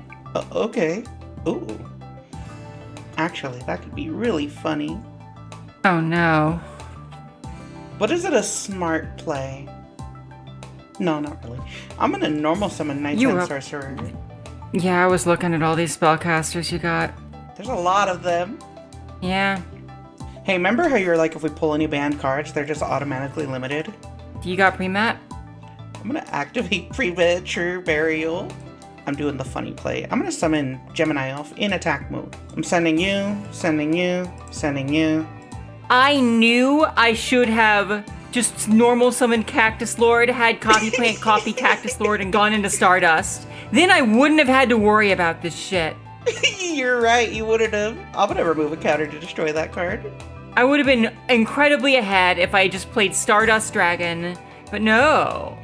Okay. Ooh. Actually, that could be really funny. Oh no. But is it a smart play? No, not really. I'm gonna normal summon Nighttime Sorcerer. Yeah, I was looking at all these spellcasters you got. There's a lot of them. Yeah. Hey, remember how you're like, if we pull any banned cards, they're just automatically limited? You got pre-mat? I'm gonna activate Premature Burial. I'm doing the funny play. I'm gonna summon Gemini Elf in attack mode. I'm sending you, sending you, sending you. I knew I should have just normal summoned Cactus Lord, had Copy Plant, Copy Cactus Lord, and gone into Stardust. Then I wouldn't have had to worry about this shit. You're right, you wouldn't have. I'm gonna remove a counter to destroy that card. I would have been incredibly ahead if I just played Stardust Dragon, but no.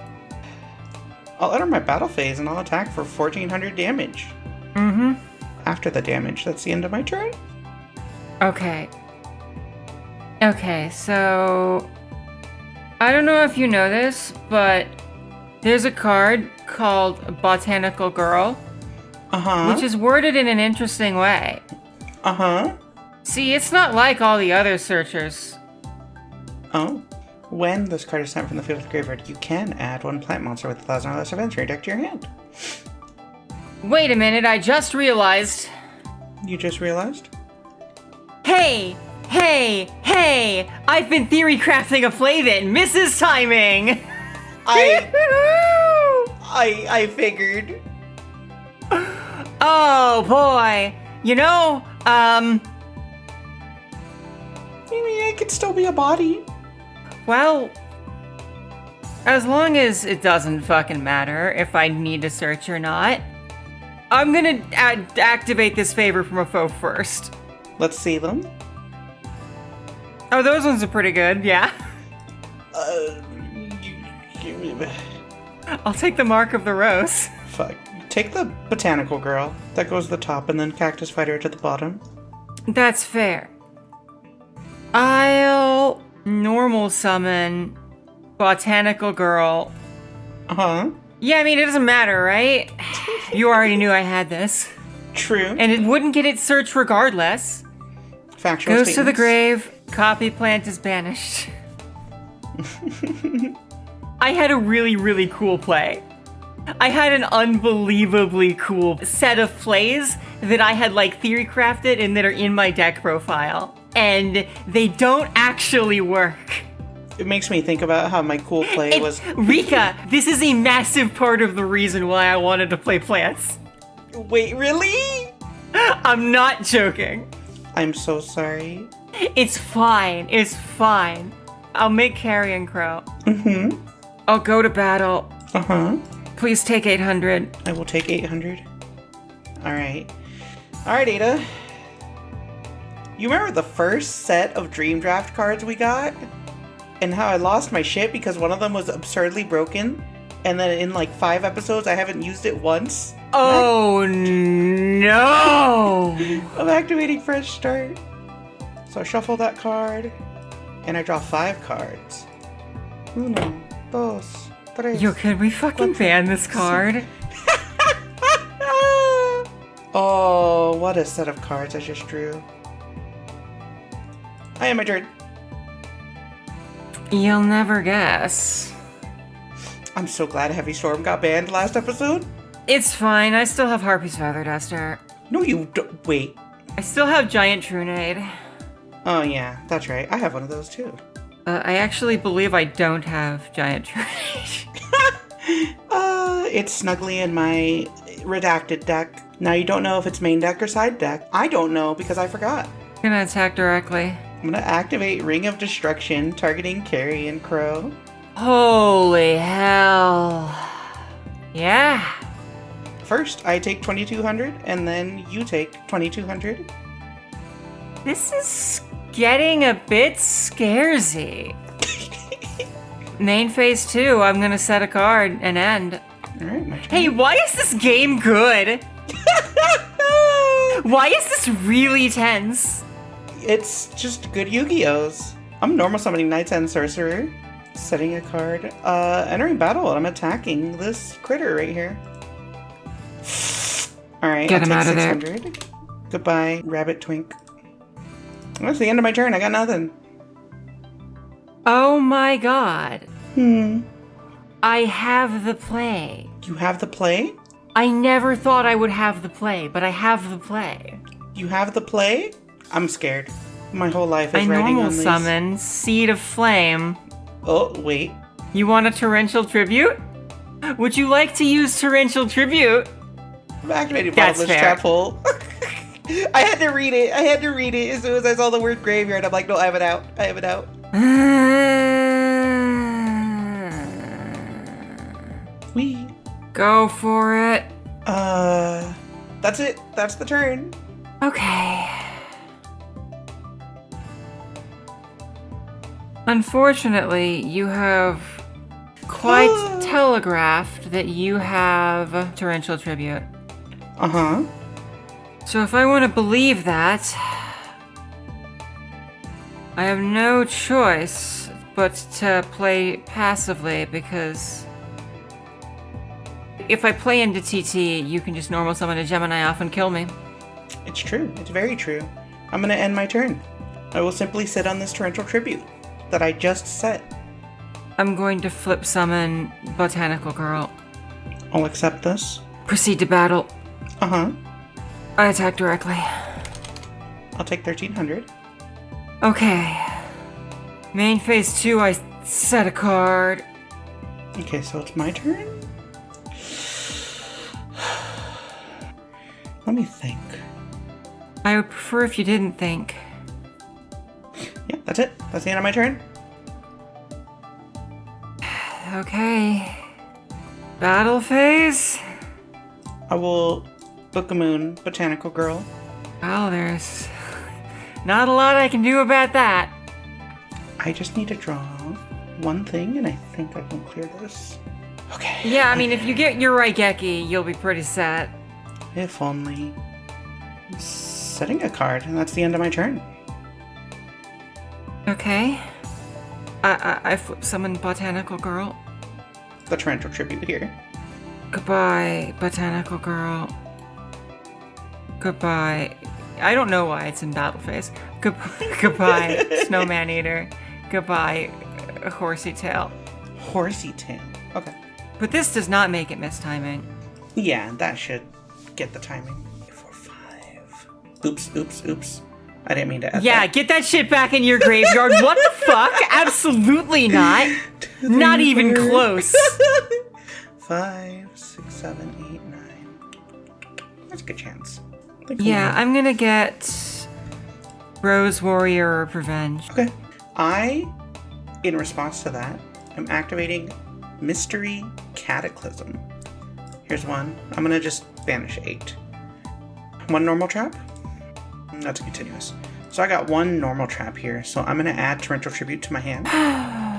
I'll enter my battle phase and I'll attack for 1400 damage. Mm-hmm. After the damage, that's the end of my turn. Okay. Okay, so I don't know if you know this, but there's a card called Botanical Girl, which is worded in an interesting way. See, it's not like all the other searchers. Oh. When this card is sent from the field to the graveyard, you can add one plant monster with 1,000 or less events to your deck to your hand. Wait a minute, I just realized. You just realized? Hey! Hey! Hey! I've been theory crafting a play that misses timing! I figured. Oh boy! You know, Maybe it could still be a body. well, as long as it doesn't fucking matter if I need to search or not, I'm gonna activate this favor from a foe first. Let's see them. Oh, those ones are pretty good, yeah. Give me the... I'll take the Mark of the Rose. Fuck. Take the Botanical Girl. That goes to the top, and then Cactus Fighter to the bottom. That's fair. I'll normal summon Botanical Girl. Yeah, I mean, it doesn't matter, right? You already knew I had this. True. And it wouldn't get its search regardless. Factual Goes to the statements. grave, Copy Plant is banished. I had a really, really cool play. I had an unbelievably cool set of plays that I had like theory crafted and that are in my deck profile. And they don't actually work. It makes me think about how my cool play was... Rika, this is a massive part of the reason why I wanted to play plants. Wait, really? I'm not joking. I'm so sorry. It's fine. It's fine. I'll make Carrion Crow. I'll go to battle. Please take 800. I will take 800. Alright. Alright, Ada. You remember the first set of Dream Draft cards we got? And how I lost my shit because one of them was absurdly broken? And then in like 5 episodes, I haven't used it once? Oh no! I'm activating Fresh Start. So I shuffle that card. And I draw 5 cards. Uno, dos, tres. Yo, can we fucking ban this card? Oh, what a set of cards I just drew. I am my turn. You'll never guess. I'm so glad Heavy Storm got banned last episode. It's fine, I still have Harpy's Feather Duster. No, you don't. Wait. I still have Giant Trunade. Oh, yeah, that's right. I have one of those too. I actually believe I don't have Giant Trunade. It's snugly in my redacted deck. Now you don't know if it's main deck or side deck. I don't know because I forgot. I'm gonna attack directly. I'm gonna activate Ring of Destruction, targeting Carrion Crow. Holy hell. Yeah. First, I take 2200, and then you take 2200. This is getting a bit scaresy. Main phase 2, I'm gonna set a card and end. Alright, my turn. Hey, why is this game good? Why is this really tense? It's just good Yu-Gi-Ohs. I'm normal summoning Nights End Sorcerer. Setting a card. Entering battle, and I'm attacking this critter right here. Alright, Get him I'll out take of there. 600. Goodbye, Rabbit Twink. That's the end of my turn. I got nothing. Oh my god. Hmm. I have the play. You have the play? I never thought I would have the play, but I have the play. You have the play? I'm scared. My whole life I is riding normal on these. summon Seed of Flame. Oh, wait. You want a torrential tribute? Would you like to use torrential tribute? I'm activating That's bottomless fair. trap hole. I had to read it. As soon as I saw the word graveyard. I'm like, no, I have it out. Wee. Go for it. That's it. That's the turn. Okay. Unfortunately, you have quite telegraphed that you have torrential tribute. Uh-huh. So if I want to believe that, I have no choice but to play passively, because if I play into TT, you can just normal summon a Gemini off and kill me. It's true. It's very true. I'm gonna end my turn. I will simply sit on this torrential tribute that I just set. I'm going to flip summon Botanical Girl. I'll accept this. Proceed to battle. Uh-huh. I attack directly. I'll take 1300. Okay. Main phase 2, I set a card. Okay, so it's my turn? Let me think. I would prefer if you didn't think. Yeah, that's it. That's the end of my turn. Okay. Battle phase? I will book a moon, Botanical Girl. Well, there's not a lot I can do about that. I just need to draw one thing, and I think I can clear this. Okay. Yeah, I mean, if you get your Raigeki, you'll be pretty set. If only. Setting a card, and that's the end of my turn. Okay. I flip summon Botanical Girl. The torrential tribute here. Goodbye, Botanical Girl. Goodbye. I don't know why it's in battle phase. Goodbye, Snowman Eater. Goodbye, Horsey Tail. Horsey Tail. Okay. But this does not make it mistiming. Yeah, that should get the timing. 4, 5. Oops. I didn't mean to add Yeah, that. get that shit back in your graveyard. What the fuck? Absolutely not. Not even close. 5, 6, 7, 8, 9. That's a good chance. I think Yeah, we'll- I'm gonna get Rose Warrior of Revenge. Okay. In response to that, I'm activating Mystery Cataclysm. Here's one. I'm gonna just banish 8. One normal trap. That's a continuous. So I got one normal trap here. So I'm gonna add Torrential Tribute to my hand.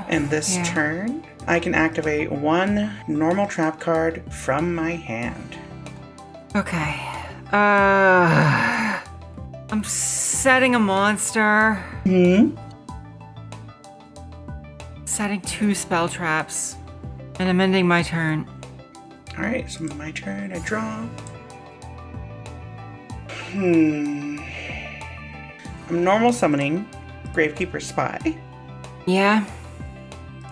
And this Yeah. turn, I can activate one normal trap card from my hand. Okay. I'm setting a monster. Setting 2 spell traps. And I'm ending my turn. Alright, so my turn, I draw. I'm normal summoning Gravekeeper Spy. Yeah?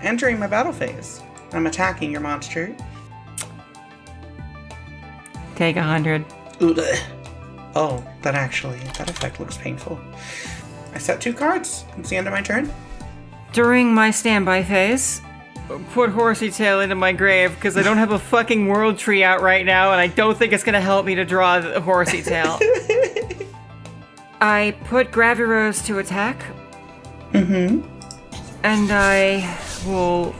Entering my battle phase. I'm attacking your monster. Take 100. Ooh, bleh. Oh, that effect looks painful. I set 2 cards. It's the end of my turn. During my standby phase, put Horsey Tail into my grave because I don't have a fucking World Tree out right now, and I don't think it's gonna help me to draw the Horsey Tail. I put Gravirose to attack. And I will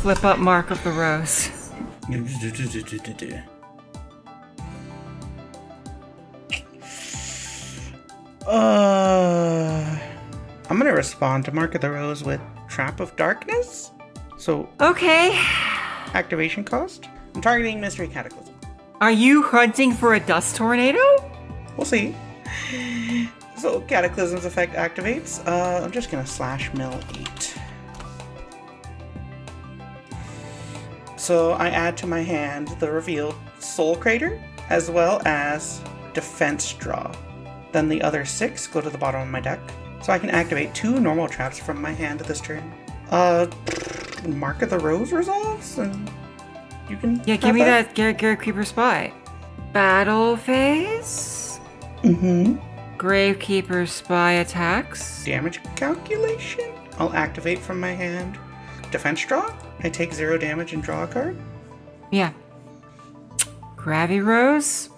flip up Mark of the Rose. I'm gonna respond to Mark of the Rose with Trap of Darkness. So, Okay. activation cost. I'm targeting Mystery Cataclysm. Are you hunting for a dust tornado? We'll see. So, Cataclysm's effect activates. I'm just gonna slash mill 8. So I add to my hand the revealed Soul Crater, as well as Defense Draw. Then the other 6 go to the bottom of my deck. So I can activate 2 normal traps from my hand this turn. Mark of the Rose resolves, and you can... Yeah, give me that Garrett Creeper Spy. Battle phase? Gravekeeper Spy attacks. Damage calculation? I'll activate from my hand. Defense Draw? I take 0 damage and draw a card. Yeah. Gravy Rose?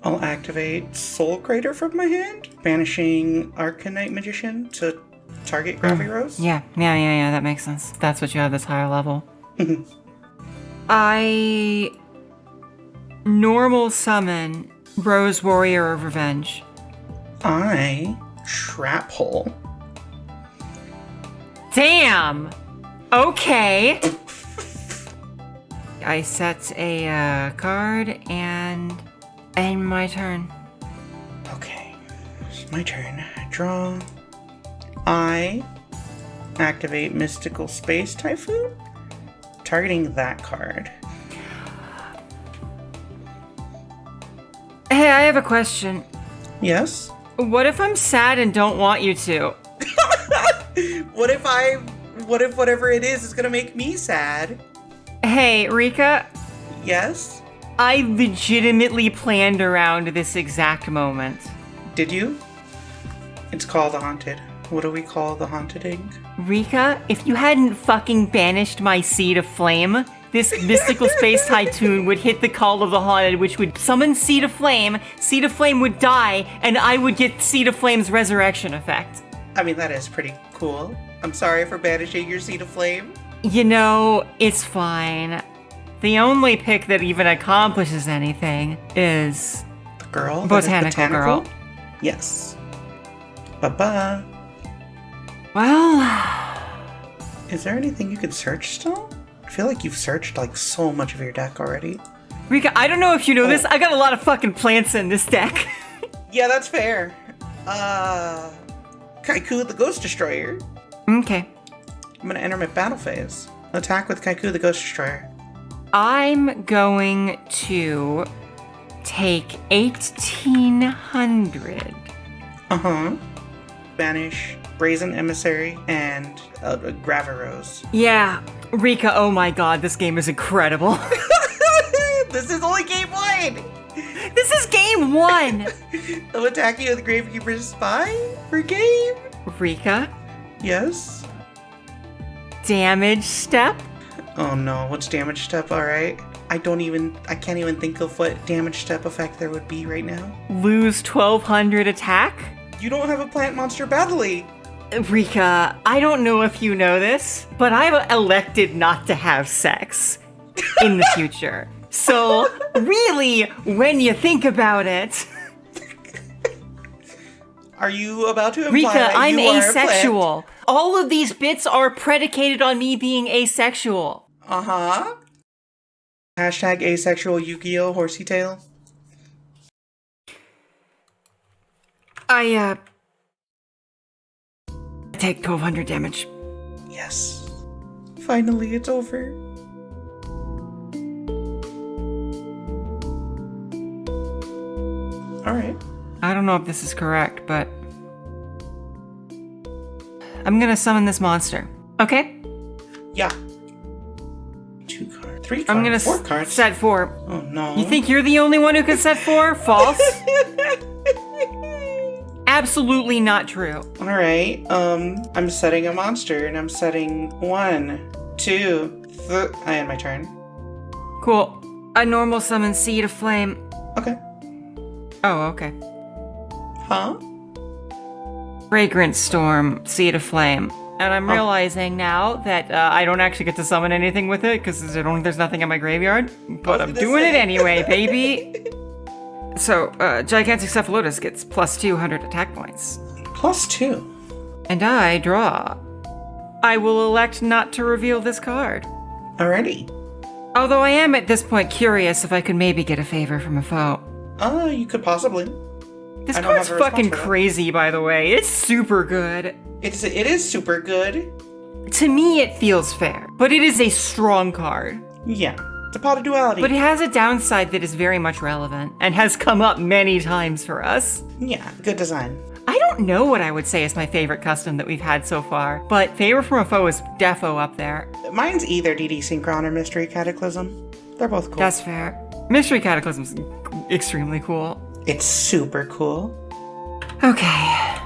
I'll activate Soul Crater from my hand, banishing Arcanite Magician to target Gravy Rose. Yeah, that makes sense. That's what you have this higher level. I normal summon Rose Warrior of Revenge. I Trap Hole. Damn! Okay. I set a card and end my turn. Okay, it's my turn. Draw. I activate Mystical Space Typhoon, targeting that card. Hey, I have a question. Yes? What if I'm sad and don't want you to? What if whatever it is gonna make me sad? Hey, Rika, Yes? I legitimately planned around this exact moment. Did you? It's called the Haunted. What do we call the haunting? Rika, if you hadn't fucking banished my Seed of Flame, this Mystical Space Typhoon would hit the Call of the Haunted, which would summon Seed of Flame would die, and I would get Seed of Flame's resurrection effect. I mean, that is pretty cool. I'm sorry for banishing your Seed of Flame. You know, it's fine. The only pick that even accomplishes anything is... The girl? Botanical Girl. Yes. Ba-ba. Well... Is there anything you could search still? I feel like you've searched like so much of your deck already. Rika, I don't know if you know this, I got a lot of fucking plants in this deck. Yeah, that's fair. Kaiku the Ghost Destroyer. Okay. I'm gonna enter my battle phase. Attack with Kaiku the Ghost Destroyer. I'm going to take 1,800. Banish Brazen Emissary and Gravirose. Yeah, Rika, oh my god, this game is incredible. This is only game 1! This is game 1! I'm attacking with Gravekeeper's Spy for game. Rika, Yes? damage step? Oh no, what's damage step? Alright. I can't even think of what damage step effect there would be right now. Lose 1,200 attack? You don't have a plant monster battle-y. Rika, I don't know if you know this, but I've elected not to have sex in the future. So, really, when you think about it... Are you about to imply Rika, that I'm you are a asexual. All of these bits are predicated on me being asexual. plant? Hashtag asexual Yu-Gi-Oh! Horsey tail. I take 1,200 damage. Yes. Finally, it's over. Alright. I don't know if this is correct, but... I'm gonna summon this monster. Okay? Yeah. 2 cards. 3 cards. I'm gonna 4 cards. set 4. Oh no. You think you're the only one who can set 4? False. Absolutely not true. Alright, I'm setting a monster, and I'm setting 1, 2, 3... I end my turn. Cool. A normal summon Seed of Flame. Okay. Oh, okay. Huh? Fragrant Storm, Seed of Flame. And I'm realizing now that I don't actually get to summon anything with it, because there's nothing in my graveyard. But I'm doing it anyway, baby! So, Gigantic Cephalotus gets plus 200 attack points. Plus 2. And I draw. I will elect not to reveal this card. Alrighty. Although I am at this point curious if I could maybe get a favor from a foe. You could possibly. This I don't card's have a response fucking for that. crazy, by the way. It's super good. It is super good. To me, it feels fair, but it is a strong card. Yeah, it's a pot of duality. But it has a downside that is very much relevant and has come up many times for us. Yeah, good design. I don't know what I would say is my favorite custom that we've had so far, but Favor from a Foe is defo up there. Mine's either DD Synchron or Mystery Cataclysm. They're both cool. That's fair. Mystery Cataclysm's extremely cool. It's super cool. Okay.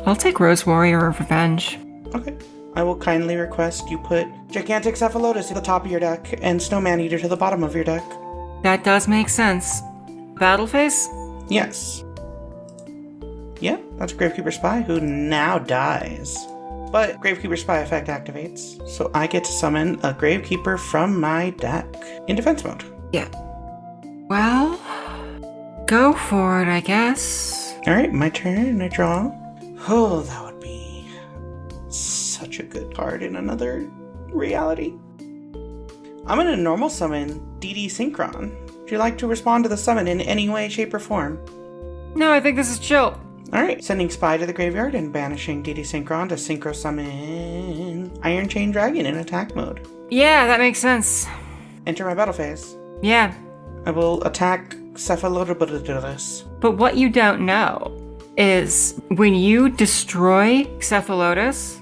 I'll take Rose Warrior of Revenge. Okay. I will kindly request you put Gigantic Cephalotus at the top of your deck and Snowman Eater to the bottom of your deck. That does make sense. Battle Face? Yes. Yeah, that's Gravekeeper Spy, who now dies. But Gravekeeper Spy effect activates, so I get to summon a Gravekeeper from my deck in defense mode. Yeah. Well, go for it, I guess. Alright, my turn. I draw. Oh, that would be such a good card in another reality. I'm gonna normal summon DD Synchron. Would you like to respond to the summon in any way, shape, or form? No, I think this is chill. Alright, sending Spy to the graveyard and banishing DD Synchron to synchro summon Iron Chain Dragon in attack mode. Yeah, that makes sense. Enter my battle phase. Yeah. I will attack Cephalotus. But what you don't know is when you destroy Cephalotus,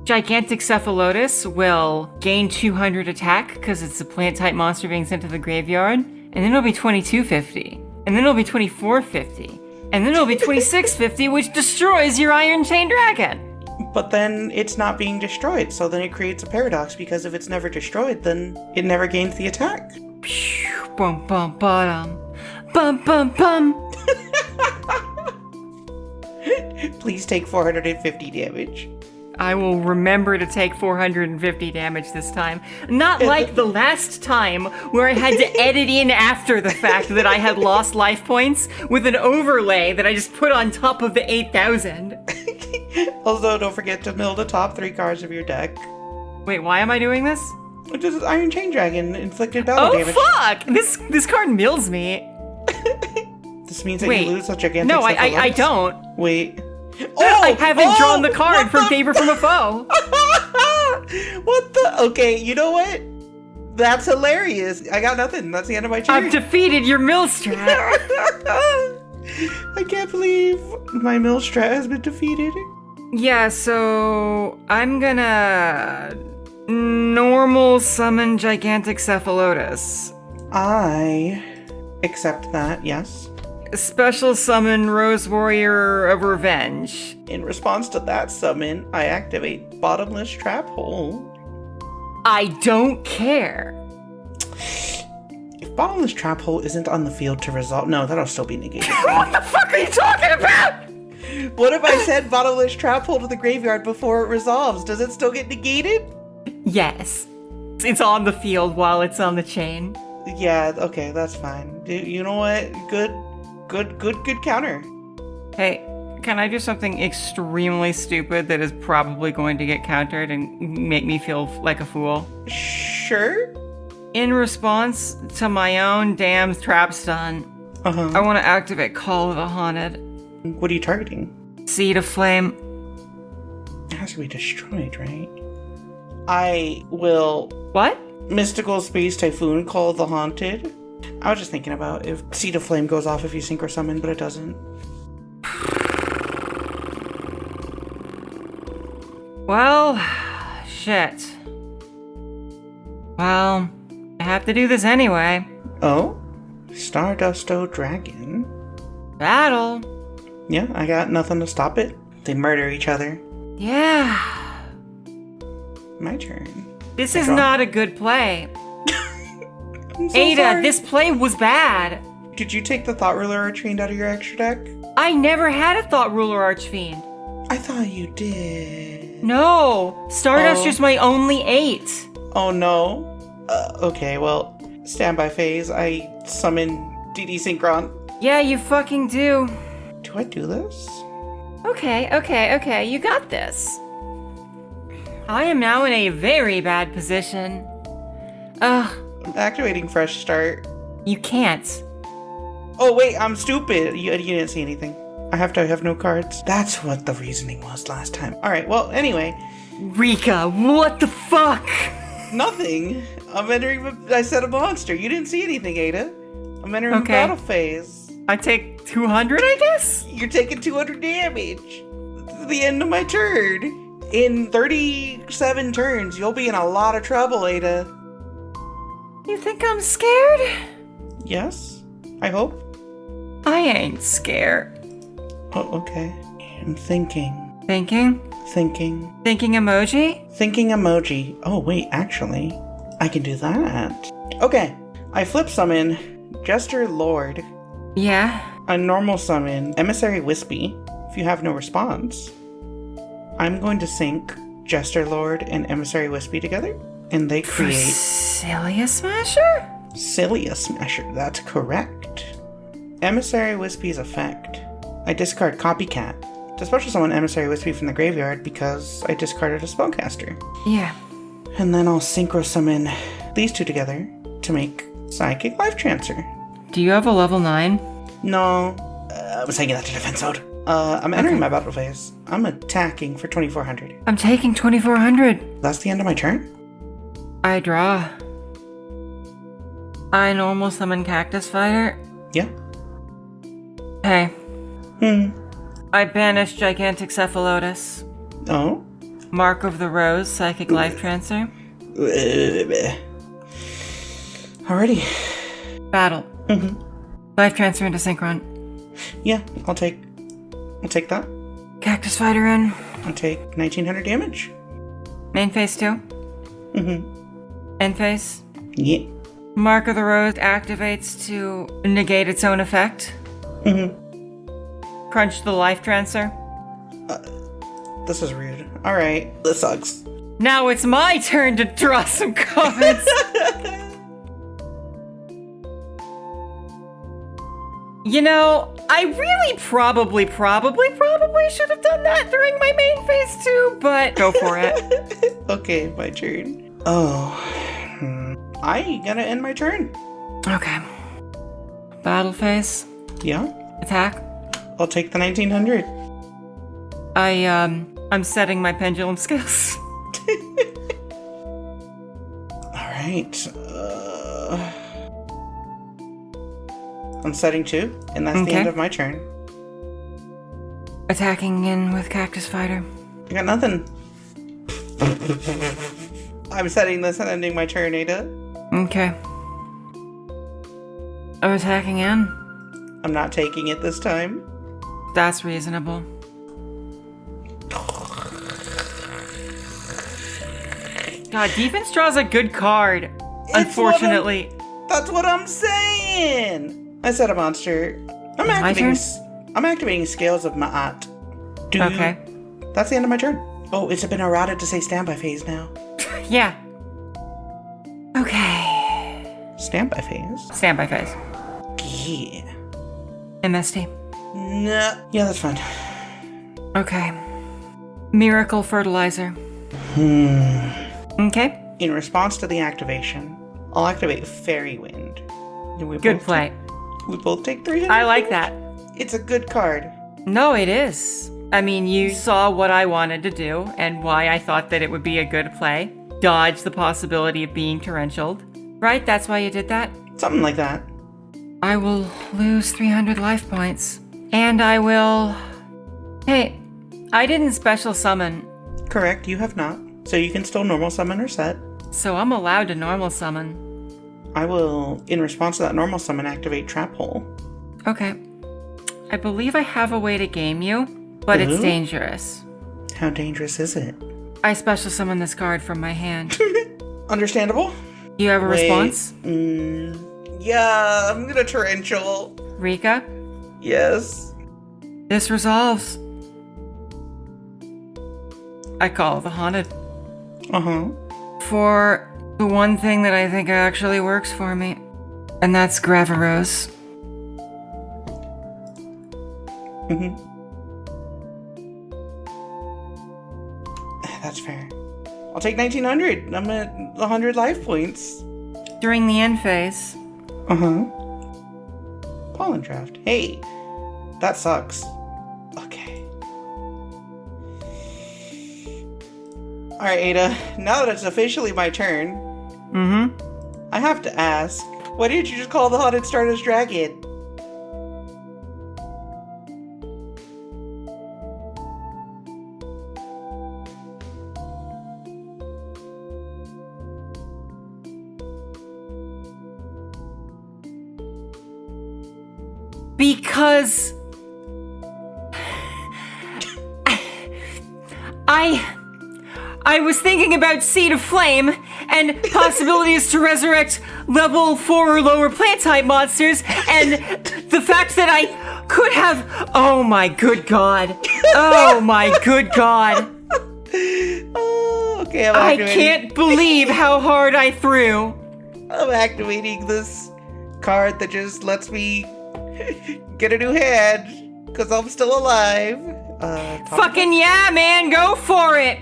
Gigantic Cephalotus will gain 200 attack because it's a plant type monster being sent to the graveyard, and then it'll be 2250, and then it'll be 2450, and then it'll be 2650, which destroys your Iron Chain Dragon. But then it's not being destroyed, so then it creates a paradox, because if it's never destroyed, then it never gains the attack. Bum bum bottom. Bum bum bum. Please take 450 damage. I will remember to take 450 damage this time. Not like the last time where I had to edit in after the fact that I had lost life points with an overlay that I just put on top of the 8,000. Also, don't forget to mill the top 3 cards of your deck. Wait, why am I doing this? This is Iron Chain Dragon, inflicted battle damage. Oh fuck! This card mills me. This means that you lose a gigantic No, I don't. Wait. I haven't drawn the card from Favor from a Foe. What the? Okay, you know what? That's hilarious. I got nothing. That's the end of my turn. I've defeated your mill strat. I can't believe my mill strat has been defeated. Yeah, so I'm gonna normal summon Gigantic Cephalotus. I accept that, yes. Special summon Rose Warrior of Revenge. In response to that summon, I activate Bottomless Trap Hole. I don't care. If Bottomless Trap Hole isn't on the field to resolve... No, that'll still be negated. What the fuck are you talking about? What if I send Bottomless Trap Hole to the graveyard before it resolves? Does it still get negated? Yes. It's on the field while it's on the chain. Yeah, okay, that's fine. You know what? Good counter. Hey, can I do something extremely stupid that is probably going to get countered and make me feel like a fool? Sure. In response to my own damn trap stun, I want to activate Call of the Haunted. What are you targeting? Seed of Flame. It has to be destroyed, right? I will... What? Mystical Space Typhoon, Call of the Haunted. I was just thinking about if Seed of Flame goes off if you synchro summon, but it doesn't. Well, shit. Well, I have to do this anyway. Oh? Stardusto Dragon? Battle. Yeah, I got nothing to stop it. They murder each other. Yeah. My turn. This is not a good play. I'm so Ada, sorry. this play was bad. Did you take the Thought Ruler Archfiend out of your extra deck? I never had a Thought Ruler Archfiend. I thought you did. No, Stardust is my only 8. Oh no. Okay, well, standby phase. I summon DD Synchron. Yeah, you fucking do. Do I do this? Okay, you got this. I am now in a very bad position. Ugh. I'm activating Fresh Start. You can't. Oh wait, I'm stupid. You didn't see anything. I have to have no cards. That's what the reasoning was last time. Alright, well, anyway. Rika, what the fuck? Nothing. I said a monster. You didn't see anything, Ada. I'm entering the battle phase. I take 200, I guess? You're taking 200 damage. This is the end of my turn. In 37 turns, you'll be in a lot of trouble, Ada. You think I'm scared? Yes, I hope. I ain't scared. Oh, okay. I'm thinking. Thinking? Thinking. Thinking emoji? Thinking emoji. Oh, wait, actually, I can do that. Okay, I flip summon Jester Lord. Yeah. A normal summon Emissary Wispy. If you have no response, I'm going to sync Jester Lord and Emissary Wispy together, and they create Cilia Smasher? Cilia Smasher. That's correct. Emissary Wispy's effect. I discard Copycat to special summon Emissary Wispy from the graveyard because I discarded a spellcaster. Yeah. And then I'll synchro summon these two together to make Psychic Life Transfer. Do you have a level 9? No, I was taking that to defense mode. I'm entering my battle phase. I'm attacking for 2400. I'm taking 2400. That's the end of my turn? I draw. I normal summon Cactus Fighter. Yeah. Hey. I banish Gigantic Cephalotus. Oh? Mark of the Rose, Psychic Life Transfer. Alrighty. Battle. Life Transfer into Synchron. Yeah, I'll take that. Cactus Fighter in. I'll take 1900 damage. Main phase 2. End phase. Yeah. Mark of the Rose activates to negate its own effect. Crunch the life transfer. This is rude. Alright, this sucks. Now it's my turn to draw some cards. You know, I really probably should have done that during my main phase too, but go for it. Okay, my turn. Oh. I gotta end my turn. Okay. Battle phase. Yeah. Attack. I'll take the 1900. I'm setting my pendulum scales. Alright. I'm setting 2, and that's the end of my turn. Attacking in with Cactus Fighter. I got nothing. I'm setting this and ending my turn, Ada. Okay. I'm attacking in. I'm not taking it this time. That's reasonable. God, defense draws a good card. Unfortunately. That's what I'm saying. I said a monster. I'm activating Scales of Ma'at. Okay. That's the end of my turn. Oh, it's been errated to say standby phase now. Yeah. Okay. Standby phase? Standby phase. Yeah. MST. Nah. Yeah, that's fine. Okay. Miracle Fertilizer. Okay. In response to the activation, I'll activate Fairy Wind. Good play. We both take 300. I like that. It's a good card. No, it is. I mean, you saw what I wanted to do and why I thought that it would be a good play. Dodge the possibility of being torrentialed. Right? That's why you did that? Something like that. I will lose 300 life points. And I will... Hey, I didn't special summon. Correct, you have not. So you can still normal summon or set. So I'm allowed to normal summon. I will, in response to that normal summon, activate Trap Hole. Okay. I believe I have a way to game you, but it's dangerous. How dangerous is it? I special summon this card from my hand. Understandable. You have a response? Yeah, I'm gonna torrential. Rika? Yes. This resolves. I call the Haunted. For the one thing that I think actually works for me. And that's Gravarose. That's fair. I'll take 1900. I'm at 100 life points. During the end phase. Pollen Draft. Hey, that sucks. Okay. Alright, Ada. Now that it's officially my turn, Mm-hmm. I have to ask, why didn't you just call the Haunted Stardust Dragon? Because I was thinking about Seed of Flame and possibilities to resurrect level 4 or lower plant type monsters, and the fact that I could have. Oh my good god. Oh my good god. Oh, okay, I can't believe how hard I threw. I'm activating this card that just lets me get a new hand because I'm still alive. Fucking yeah, man, go for it.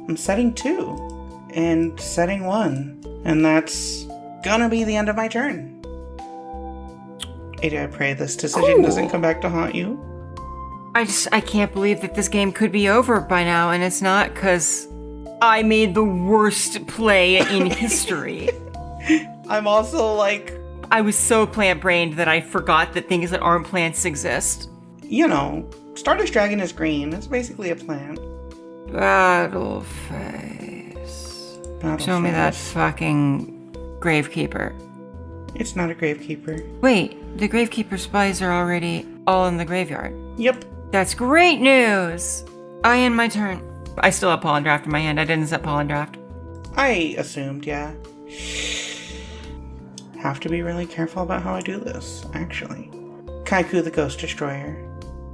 I'm setting 2 and setting 1, and that's gonna be the end of my turn. I pray this decision doesn't come back to haunt you. I can't believe that this game could be over by now, and it's not, because I made the worst play in history. I'm also like... I was so plant-brained that I forgot that things that aren't plants exist. You know, Stardust Dragon is green. It's basically a plant. Battle face. Show me that fucking Gravekeeper. It's not a Gravekeeper. Wait, the Gravekeeper spies are already all in the graveyard. Yep. That's great news! I end my turn. I still have Pollen Draft in my hand. I didn't set Pollen Draft. I assumed, yeah. Have to be really careful about how I do this, actually. Kaiku the Ghost Destroyer.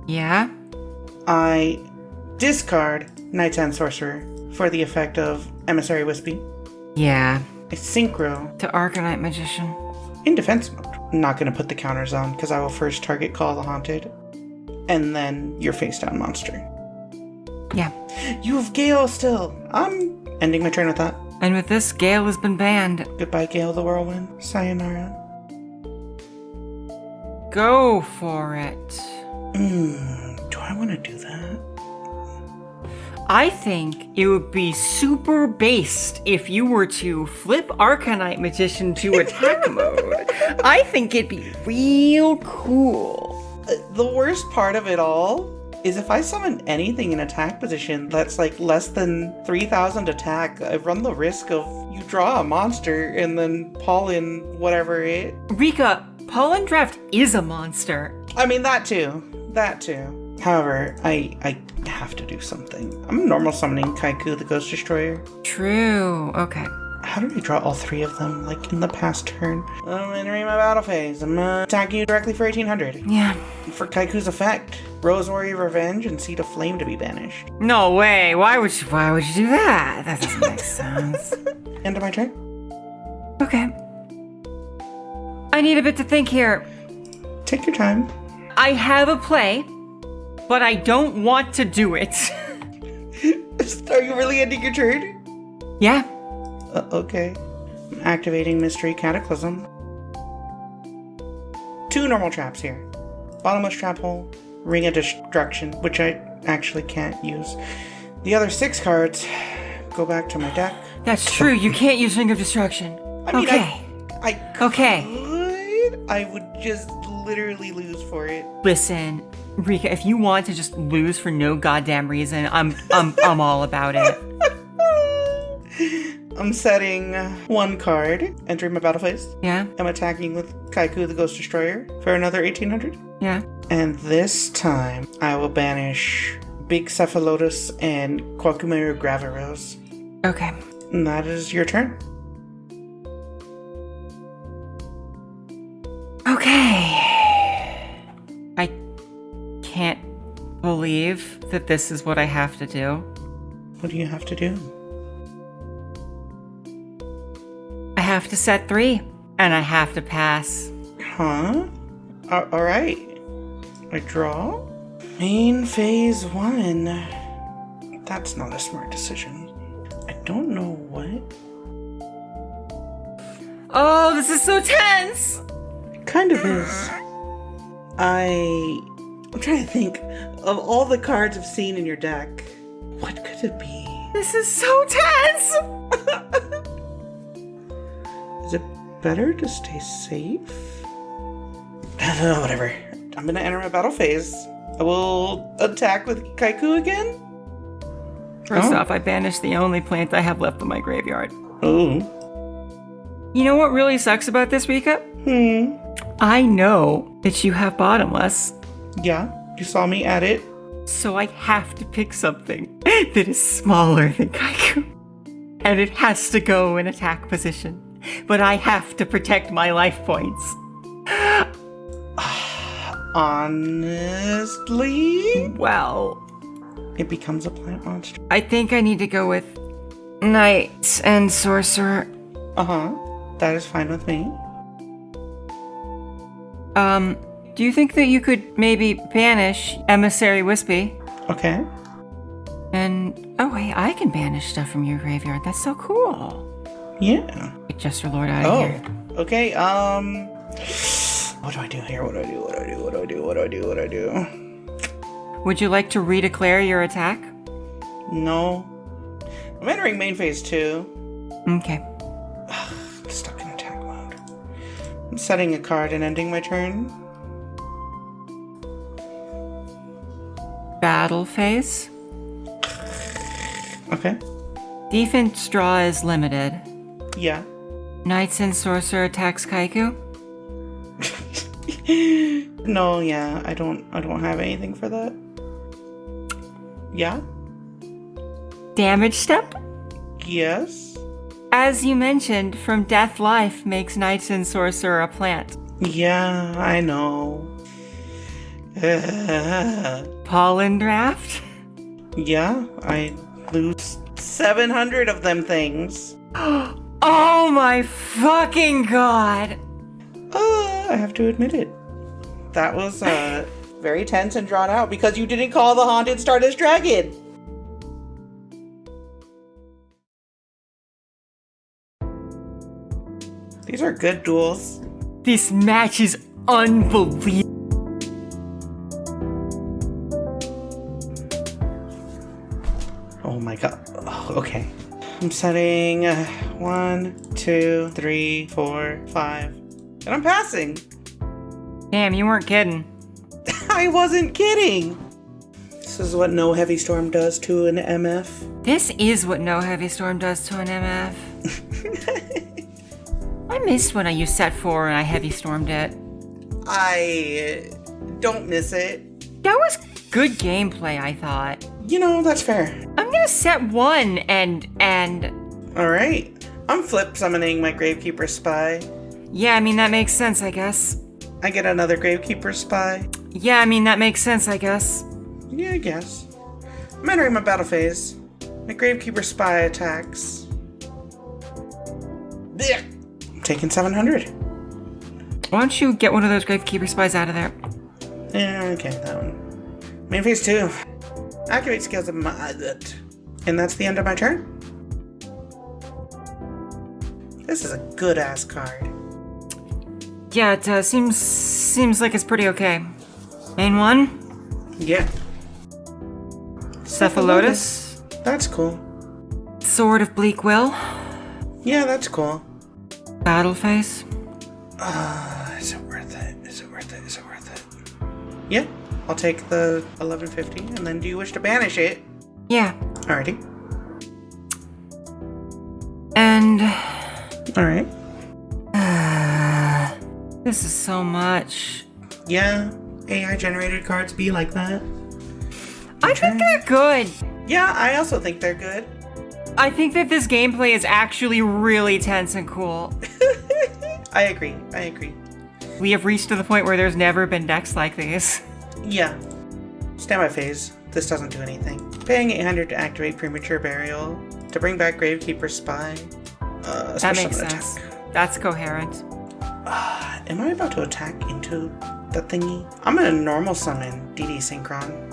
Yeah? I discard Knight's End Sorcerer for the effect of Emissary Wispy. Yeah. I synchro To Arcanite Magician. in defense mode. I'm not going to put the counters on because I will first target Call the Haunted and then your face down monster. Yeah. You have Gale still. I'm ending my turn with that. And with this, Gale has been banned. Goodbye, Gale the Whirlwind. Sayonara. Go for it. Do I want to do that? I think it would be super based if you were to flip Arcanite Magician to attack mode. I think it'd be real cool. The worst part of it all is if I summon anything in attack position that's like less than 3,000 attack, I run the risk of you draw a monster and then pollen whatever it... Rika, Pollen Draft is a monster. I mean, that too. That too. However, I have to do something. I'm normal summoning Kaiku the Ghost Destroyer. True. Okay. How did I draw all 3 of them, like, in the past turn? I'm entering my battle phase. I'm attacking you directly for 1800. Yeah. For Kaiku's effect, Rose Warrior Revenge and Seed of Flame to be banished. No way. Why would you do that? That doesn't make sense. End of my turn. Okay. I need a bit to think here. Take your time. I have a play, but I don't want to do it. Are you really ending your turn? Yeah. Okay. I'm activating Mystery Cataclysm. 2 normal traps here. Bottomless Trap Hole, Ring of Destruction, which I actually can't use. The other 6 cards go back to my deck. That's true. You can't use Ring of Destruction. I mean, okay. I could. Okay. I would just literally lose for it. Listen, Rika, if you want to just lose for no goddamn reason, I'm all about it. I'm setting 1 card, entering my battle phase. Yeah? I'm attacking with Kaiku the Ghost Destroyer for another 1800. Yeah. And this time, I will banish Big Cephalotus and Kwakumeru Gravirose. Okay. And that is your turn. Okay. I can't believe that this is what I have to do. What do you have to do? I have to set 3, and I have to pass. Huh? Alright. I draw? Main phase 1. That's not a smart decision. I don't know what. Oh, this is so tense! It kind of is. I'm trying to think of all the cards I've seen in your deck. What could it be? This is so tense! Is it better to stay safe? Whatever. I'm gonna enter my battle phase. I will attack with Kaiku again. First off, I banished the only plant I have left in my graveyard. Oh. You know what really sucks about this, Rika? I know that you have bottomless. Yeah, you saw me at it. So I have to pick something that is smaller than Kaiku. And it has to go in attack position. But I have to protect my life points. Honestly? Well, It becomes a plant monster. I think I need to go with Knight and Sorcerer. Uh-huh. That is fine with me. Do you think that you could maybe banish Emissary Wispy? Okay. And, oh wait, I can banish stuff from your graveyard. That's so cool. Yeah. Get Jester Lord out of here. Okay, what do I do here? What do I do? Would you like to redeclare your attack? No. I'm entering main phase 2. Okay. Stuck in attack mode. I'm setting a card and ending my turn. Battle phase. Okay. Defense draw is limited. Yeah. Knights and Sorcerer attacks Kaiku. No, yeah, I don't have anything for that. Yeah? Damage step? Yes? As you mentioned, from Death Life makes Knights and Sorcerer a plant. Yeah, I know. Pollen Draft? Yeah, I lose 700 of them things. Oh my fucking god! I have to admit it. That was very tense and drawn out because you didn't call the Haunted Stardust Dragon. These are good duels. This match is unbelievable. Oh my god. Oh, okay. I'm setting 1, 2, 3, 4, 5. And I'm passing. Damn, you weren't kidding. I wasn't kidding. This is what no heavy storm does to an MF. This is what no heavy storm does to an MF. I missed when I used set 4 and I heavy stormed it. I don't miss it. That was good gameplay, I thought. You know, that's fair. I'm gonna set 1 and... Alright. I'm flip summoning my Gravekeeper Spy. Yeah, I mean, that makes sense, I guess. I get another Gravekeeper Spy. Yeah, I mean, that makes sense, I guess. Yeah, I guess. I'm entering my battle phase. My Gravekeeper Spy attacks. Blech. I'm taking 700. Why don't you get one of those Gravekeeper Spies out of there? Yeah, okay, that one. Main phase 2. Activate skills of my... And that's the end of my turn. This is a good-ass card. Yeah, it seems like it's pretty okay. Main 1? Yeah. Cephalotus? That's cool. Sword of Bleak Will? Yeah, that's cool. Battle Phase? Is it worth it? Is it worth it? Is it worth it? Yeah, I'll take the 1150, and then do you wish to banish it? Yeah. Alrighty. And... Alright. This is so much. Yeah, AI-generated cards be like that. I think they're good. Yeah, I also think they're good. I think that this gameplay is actually really tense and cool. I agree. We have reached to the point where there's never been decks like these. Yeah. Standby phase. This doesn't do anything. Paying 800 to activate Premature Burial. To bring back Gravekeeper Spy. That makes sense. That's coherent. Am I about to attack into the thingy? I'm gonna normal summon DD Synchron.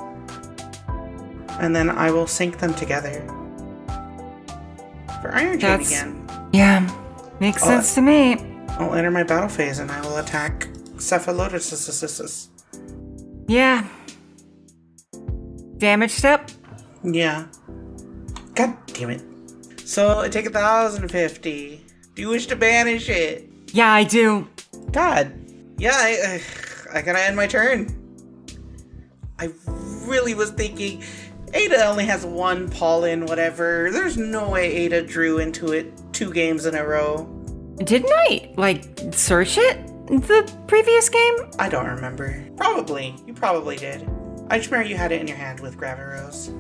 And then I will sync them together. For Iron Chain again. Yeah, makes sense to me. I'll enter my battle phase and I will attack Cephalotus. Yeah. Damage step? Yeah. God damn it. So I take 1,050. Do you wish to banish it? Yeah, I do. God. Yeah, I gotta end my turn. I really was thinking Ada only has one pollen, whatever. There's no way Ada drew into it 2 games in a row. Didn't I, search it the previous game? I don't remember. Probably. You probably did. I just remember you had it in your hand with Gravirose.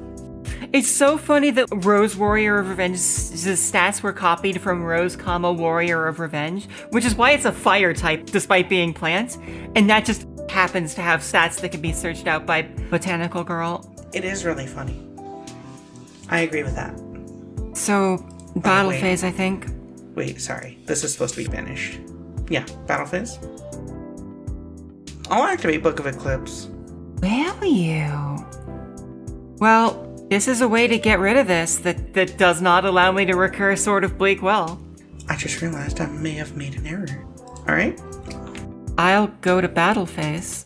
It's so funny that Rose Warrior of Revenge's stats were copied from Rose, Warrior of Revenge, which is why it's a fire type despite being plant, and that just happens to have stats that can be searched out by Botanical Girl. It is really funny. I agree with that. So, battle phase, I think. Wait, sorry. This is supposed to be banished. Yeah, battle phase. I'll activate Book of Eclipse. Will you? Well, this is a way to get rid of this that does not allow me to recur Sword of Bleak Well. I just realized I may have made an error. Alright? I'll go to battle phase.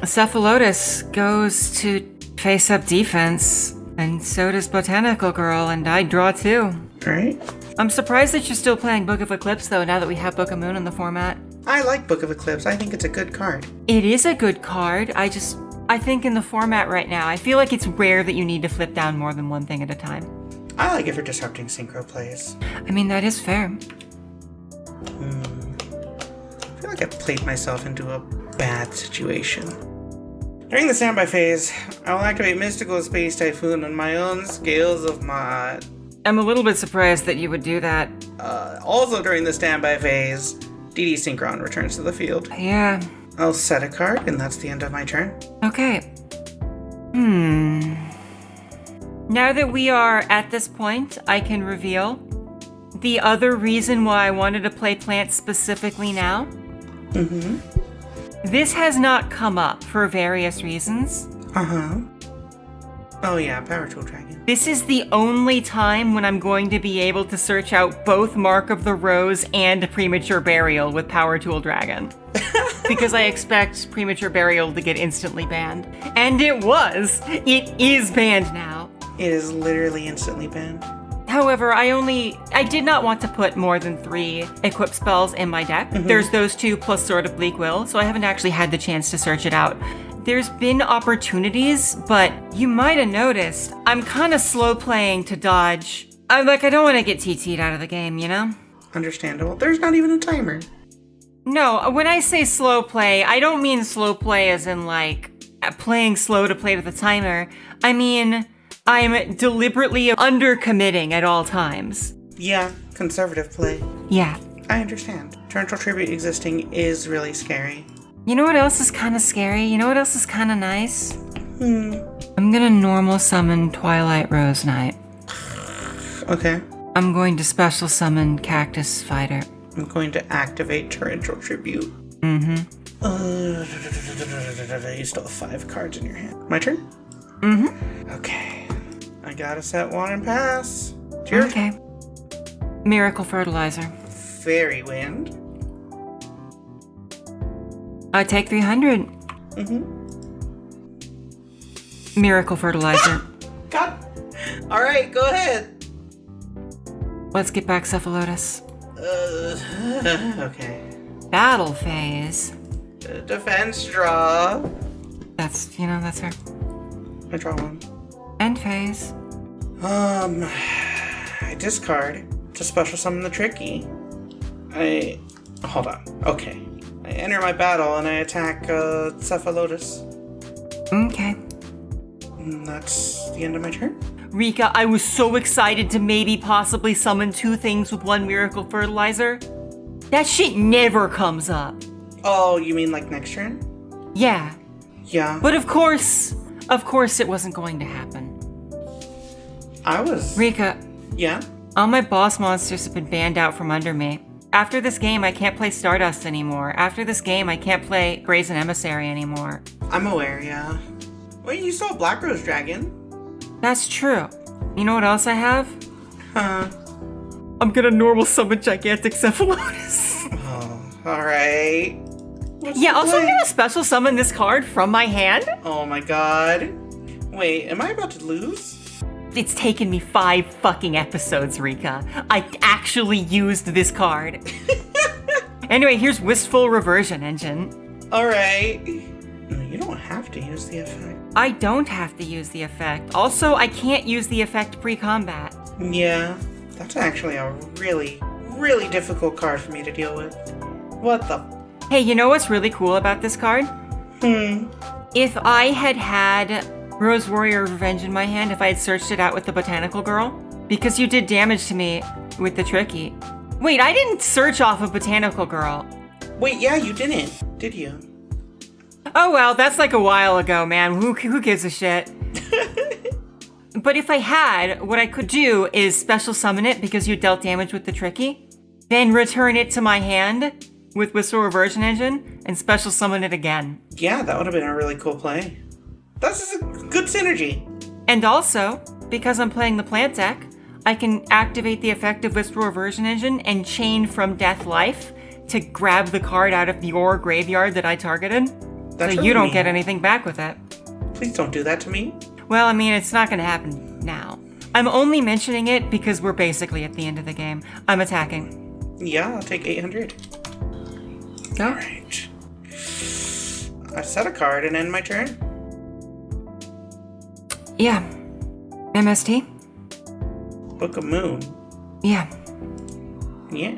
Cephalotus goes to face up defense, and so does Botanical Girl, and I draw 2. Alright. I'm surprised that you're still playing Book of Eclipse, though, now that we have Book of Moon in the format. I like Book of Eclipse. I think it's a good card. It is a good card. I think in the format right now, I feel like it's rare that you need to flip down more than one thing at a time. I like it for disrupting synchro plays. I mean, that is fair. I feel like I played myself into a bad situation. During the standby phase, I will activate Mystical Space Typhoon on my own scales of mod. I'm a little bit surprised that you would do that. Also during the standby phase, DD Synchron returns to the field. Yeah. I'll set a card, and that's the end of my turn. Okay. Now that we are at this point, I can reveal the other reason why I wanted to play plants specifically now. This has not come up for various reasons. Oh yeah, Power Tool Dragon. This is the only time when I'm going to be able to search out both Mark of the Rose and Premature Burial with Power Tool Dragon. Because I expect Premature Burial to get instantly banned. And it was! It is banned now. It is literally instantly banned. However, I did not want to put more than 3 equip spells in my deck. There's those 2 plus Sword of Bleak Will, so I haven't actually had the chance to search it out. There's been opportunities, but you might have noticed, I'm kind of slow playing to dodge. I don't want to get TT'd out of the game, you know? Understandable. There's not even a timer. No, when I say slow play, I don't mean slow play as in playing slow to play to the timer. I mean, I'm deliberately undercommitting at all times. Yeah, conservative play. Yeah. I understand. Torrential Tribute existing is really scary. You know what else is kind of scary? You know what else is kind of nice? I'm gonna normal summon Twilight Rose Knight. Okay. I'm going to special summon Cactus Fighter. I'm going to activate Torrential Tribute. You still have 5 cards in your hand. My turn? Okay. I gotta set one and pass. Cheers. Okay. Miracle Fertilizer. Fairy Wind. I take 300. Miracle Fertilizer. God. Alright, go ahead. Let's get back Cephalotus. Okay. Battle phase. Defense draw. That's her. I draw 1. End phase. I discard to special summon the Tricky. Hold on. Okay. I enter my battle and I attack Cephalotus. Okay. And that's the end of my turn. Rika, I was so excited to maybe possibly summon 2 things with 1 Miracle Fertilizer. That shit never comes up. Oh, you mean next turn? Yeah. Yeah. But of course it wasn't going to happen. Rika. Yeah? All my boss monsters have been banned out from under me. After this game, I can't play Stardust anymore. After this game, I can't play Brazen Emissary anymore. I'm aware, yeah. Well, you saw Black Rose Dragon. That's true. You know what else I have? Huh. I'm gonna normal summon Gigantic Cephalotus. Oh, alright. Yeah, also I'm gonna special summon this card from my hand. Oh my god. Wait, am I about to lose? It's taken me 5 fucking episodes, Rika. I actually used this card. Anyway, here's Wistful Reversion Engine. Alright. You don't have to use the effect. I don't have to use the effect. Also, I can't use the effect pre-combat. Yeah, that's actually a really, really difficult card for me to deal with. What the? Hey, you know what's really cool about this card? If I had Rose Warrior Revenge in my hand, if I had searched it out with the Botanical Girl, because you did damage to me with the Tricky. Wait, I didn't search off of Botanical Girl. Wait, yeah, you didn't, did you? Oh well, that's like a while ago, man. Who gives a shit? But if I had, what I could do is special summon it because you dealt damage with the Tricky, then return it to my hand with Whistle Reversion Engine, and special summon it again. Yeah, that would have been a really cool play. That's a good synergy. And also, because I'm playing the plant deck, I can activate the effect of Whistle Reversion Engine and chain from Death Life to grab the card out of your graveyard that I targeted. That's so really you don't mean. get anything back with it. Please don't do that to me. Well, I mean, it's not going to happen now. I'm only mentioning it because we're basically at the end of the game. I'm attacking. Yeah, I'll take 800. Go. Alright. I set a card and end my turn. Yeah. MST? Book of Moon. Yeah. Yeah.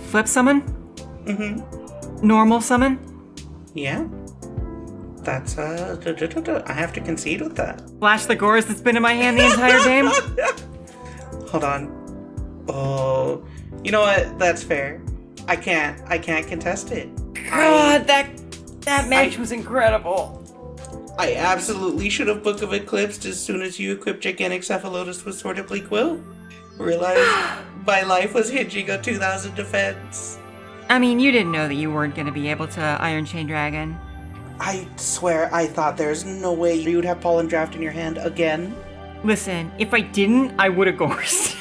Flip summon? Normal summon? Yeah. That's, I have to concede with that. Flash the Gores that's been in my hand the entire game? Hold on. Oh, you know what? That's fair. I can't contest it. God, that match was incredible. I absolutely should have Book of Eclipsed as soon as you equipped Gigantic Cephalotus with Sword of Bleak Will. Realized my life was hinging on 2000 defense. I mean, you didn't know that you weren't going to be able to Iron Chain Dragon. I swear I thought there's no way you would have Pollen Draft in your hand again. Listen, if I didn't, I would have Gorsed.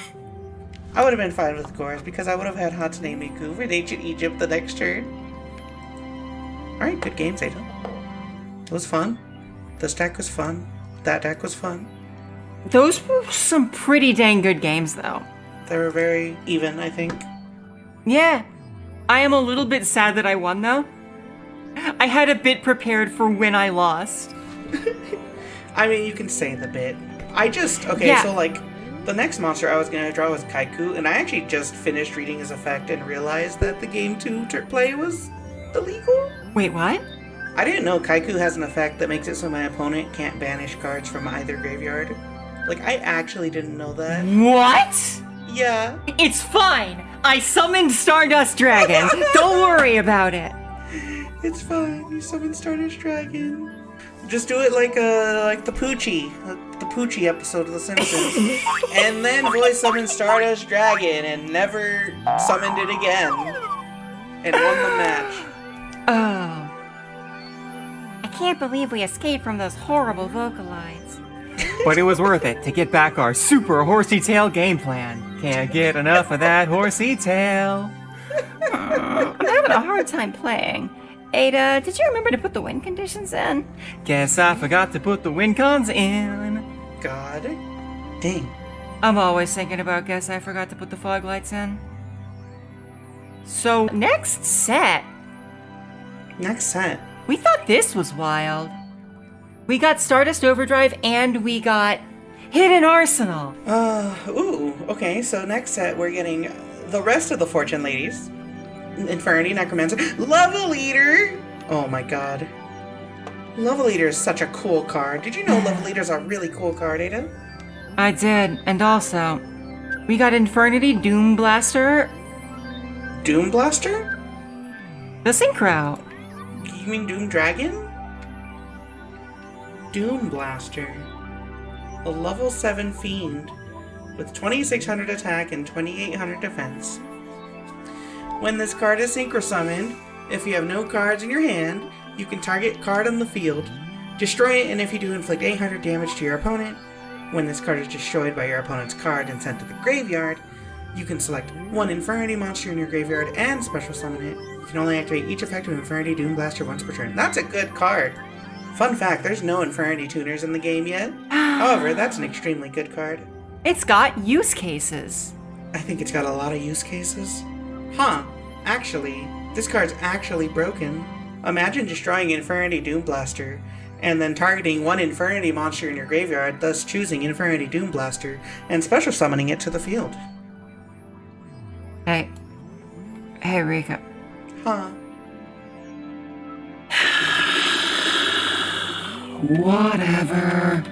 I would have been fine with Gores because I would have had Hatsune Miku for Ancient Egypt the next turn. Alright, good game, Zeta. It was fun. This deck was fun. That deck was fun. Those were some pretty dang good games, though. They were very even, I think. Yeah. I am a little bit sad that I won, though. I had a bit prepared for when I lost. I mean, you can say the bit. So like, the next monster I was going to draw was Kaiku, and I actually just finished reading his effect and realized that the game 2 play was illegal. Wait, what? I didn't know Kaiku has an effect that makes it so my opponent can't banish cards from either graveyard. Like, I actually didn't know that. What? Yeah. It's fine. I summoned Stardust Dragon. Don't worry about it. It's fine. You summon Stardust Dragon. Just do it like the Poochie episode of The Simpsons, and then voice summon Stardust Dragon and never summoned it again, and won the match. Oh. I can't believe we escaped from those horrible Vocalites. But it was worth it to get back our super horsey tail game plan. Can't get enough of that horsey tail. I'm having a hard time playing. Ada, did you remember to put the win conditions in? Guess I forgot to put the win cons in. God dang. I'm always thinking about guess I forgot to put the fog lights in. So, next set. We thought this was wild. We got Stardust Overdrive and we got Hidden Arsenal. Okay, so next set we're getting the rest of the Fortune Ladies. Infernity, Necromancer, Level Eater! Oh my god. Level Eater is such a cool card. Did you know Level Eater's a really cool card, Aiden? I did, and also, we got Infernity, Doom Blaster. Doom Blaster? The Synchro. You mean Doom Dragon? Doom Blaster. A level 7 fiend with 2600 attack and 2800 defense. When this card is synchro summoned, if you have no cards in your hand, you can target card on the field, destroy it, and if you do, inflict 800 damage to your opponent. When this card is destroyed by your opponent's card and sent to the graveyard, you can select one Infernity monster in your graveyard and special summon it. You can only activate each effect of Infernity Doom Blaster once per turn. That's a good card! Fun fact, there's no Infernity tuners in the game yet. However, that's an extremely good card. It's got use cases. I think it's got a lot of use cases. Huh. Actually, this card's actually broken. Imagine destroying Infernity Doom Blaster, and then targeting one Infernity monster in your graveyard, thus choosing Infernity Doom Blaster, and special summoning it to the field. Hey, Rika. Huh. Whatever.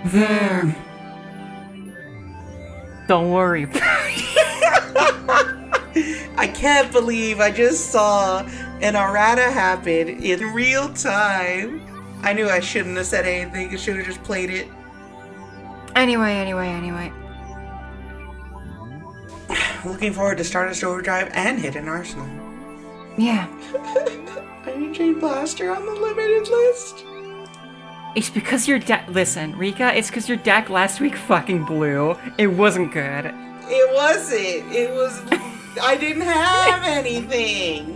There. Don't worry. I can't believe I just saw an errata happen in real time. I knew I shouldn't have said anything. I should have just played it. Anyway. Looking forward to Stardust Overdrive and Hidden Arsenal. Yeah. Iron Chain Blaster on the limited list. It's because your deck. Listen, Rika, it's because your deck last week fucking blew. It wasn't good. It wasn't. It was. I didn't have anything.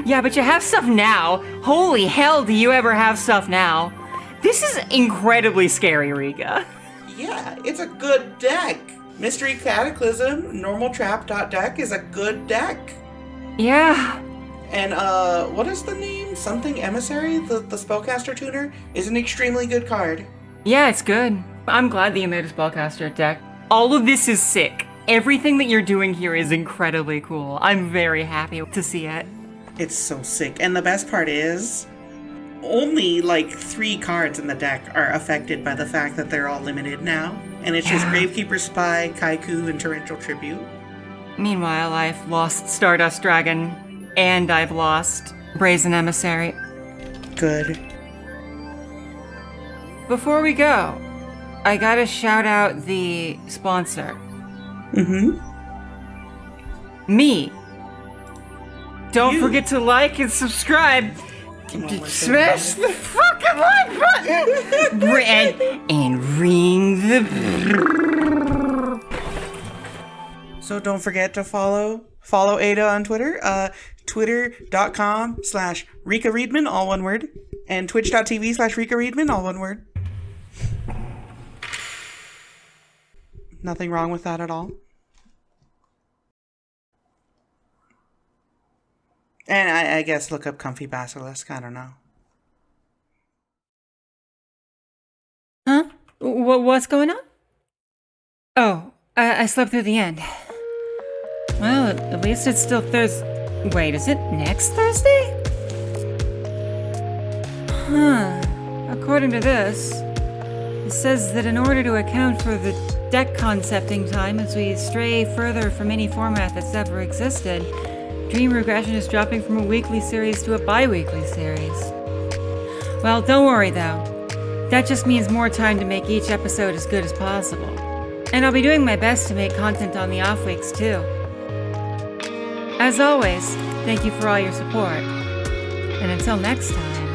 Yeah, but you have stuff now. Holy hell, do you ever have stuff now? This is incredibly scary, Rika. Yeah, it's a good deck. Mystery Cataclysm, normal trap deck is a good deck. Yeah. And, what is the name? Something Emissary? The Spellcaster Tuner is an extremely good card. Yeah, it's good. I'm glad that you made a Spellcaster deck. All of this is sick. Everything that you're doing here is incredibly cool. I'm very happy to see it. It's so sick. And the best part is, only like 3 cards in the deck are affected by the fact that they're all limited now. And it's just Gravekeeper Spy, Kaiku, and Torrential Tribute. Meanwhile, I've lost Stardust Dragon, and I've lost Brazen Emissary. Good. Before we go, I gotta shout out the sponsor. Me. Don't forget to like and subscribe. Smash the fucking like button and ring the. So don't forget to follow Ada on Twitter. Twitter.com/Rika Reedman, all one word, and twitch.tv/Rika Reedman, all one word. Nothing wrong with that at all. And I guess look up Comfy Basilisk. I don't know. Huh? What's going on? Oh, I slept through the end. Well, at least it's still Thursday. Wait, is it next Thursday? Huh. According to this, it says that in order to account for the deck concepting time as we stray further from any format that's ever existed, Dream Regression is dropping from a weekly series to a bi-weekly series. Well, don't worry though. That just means more time to make each episode as good as possible. And I'll be doing my best to make content on the off weeks too. As always, thank you for all your support. And until next time...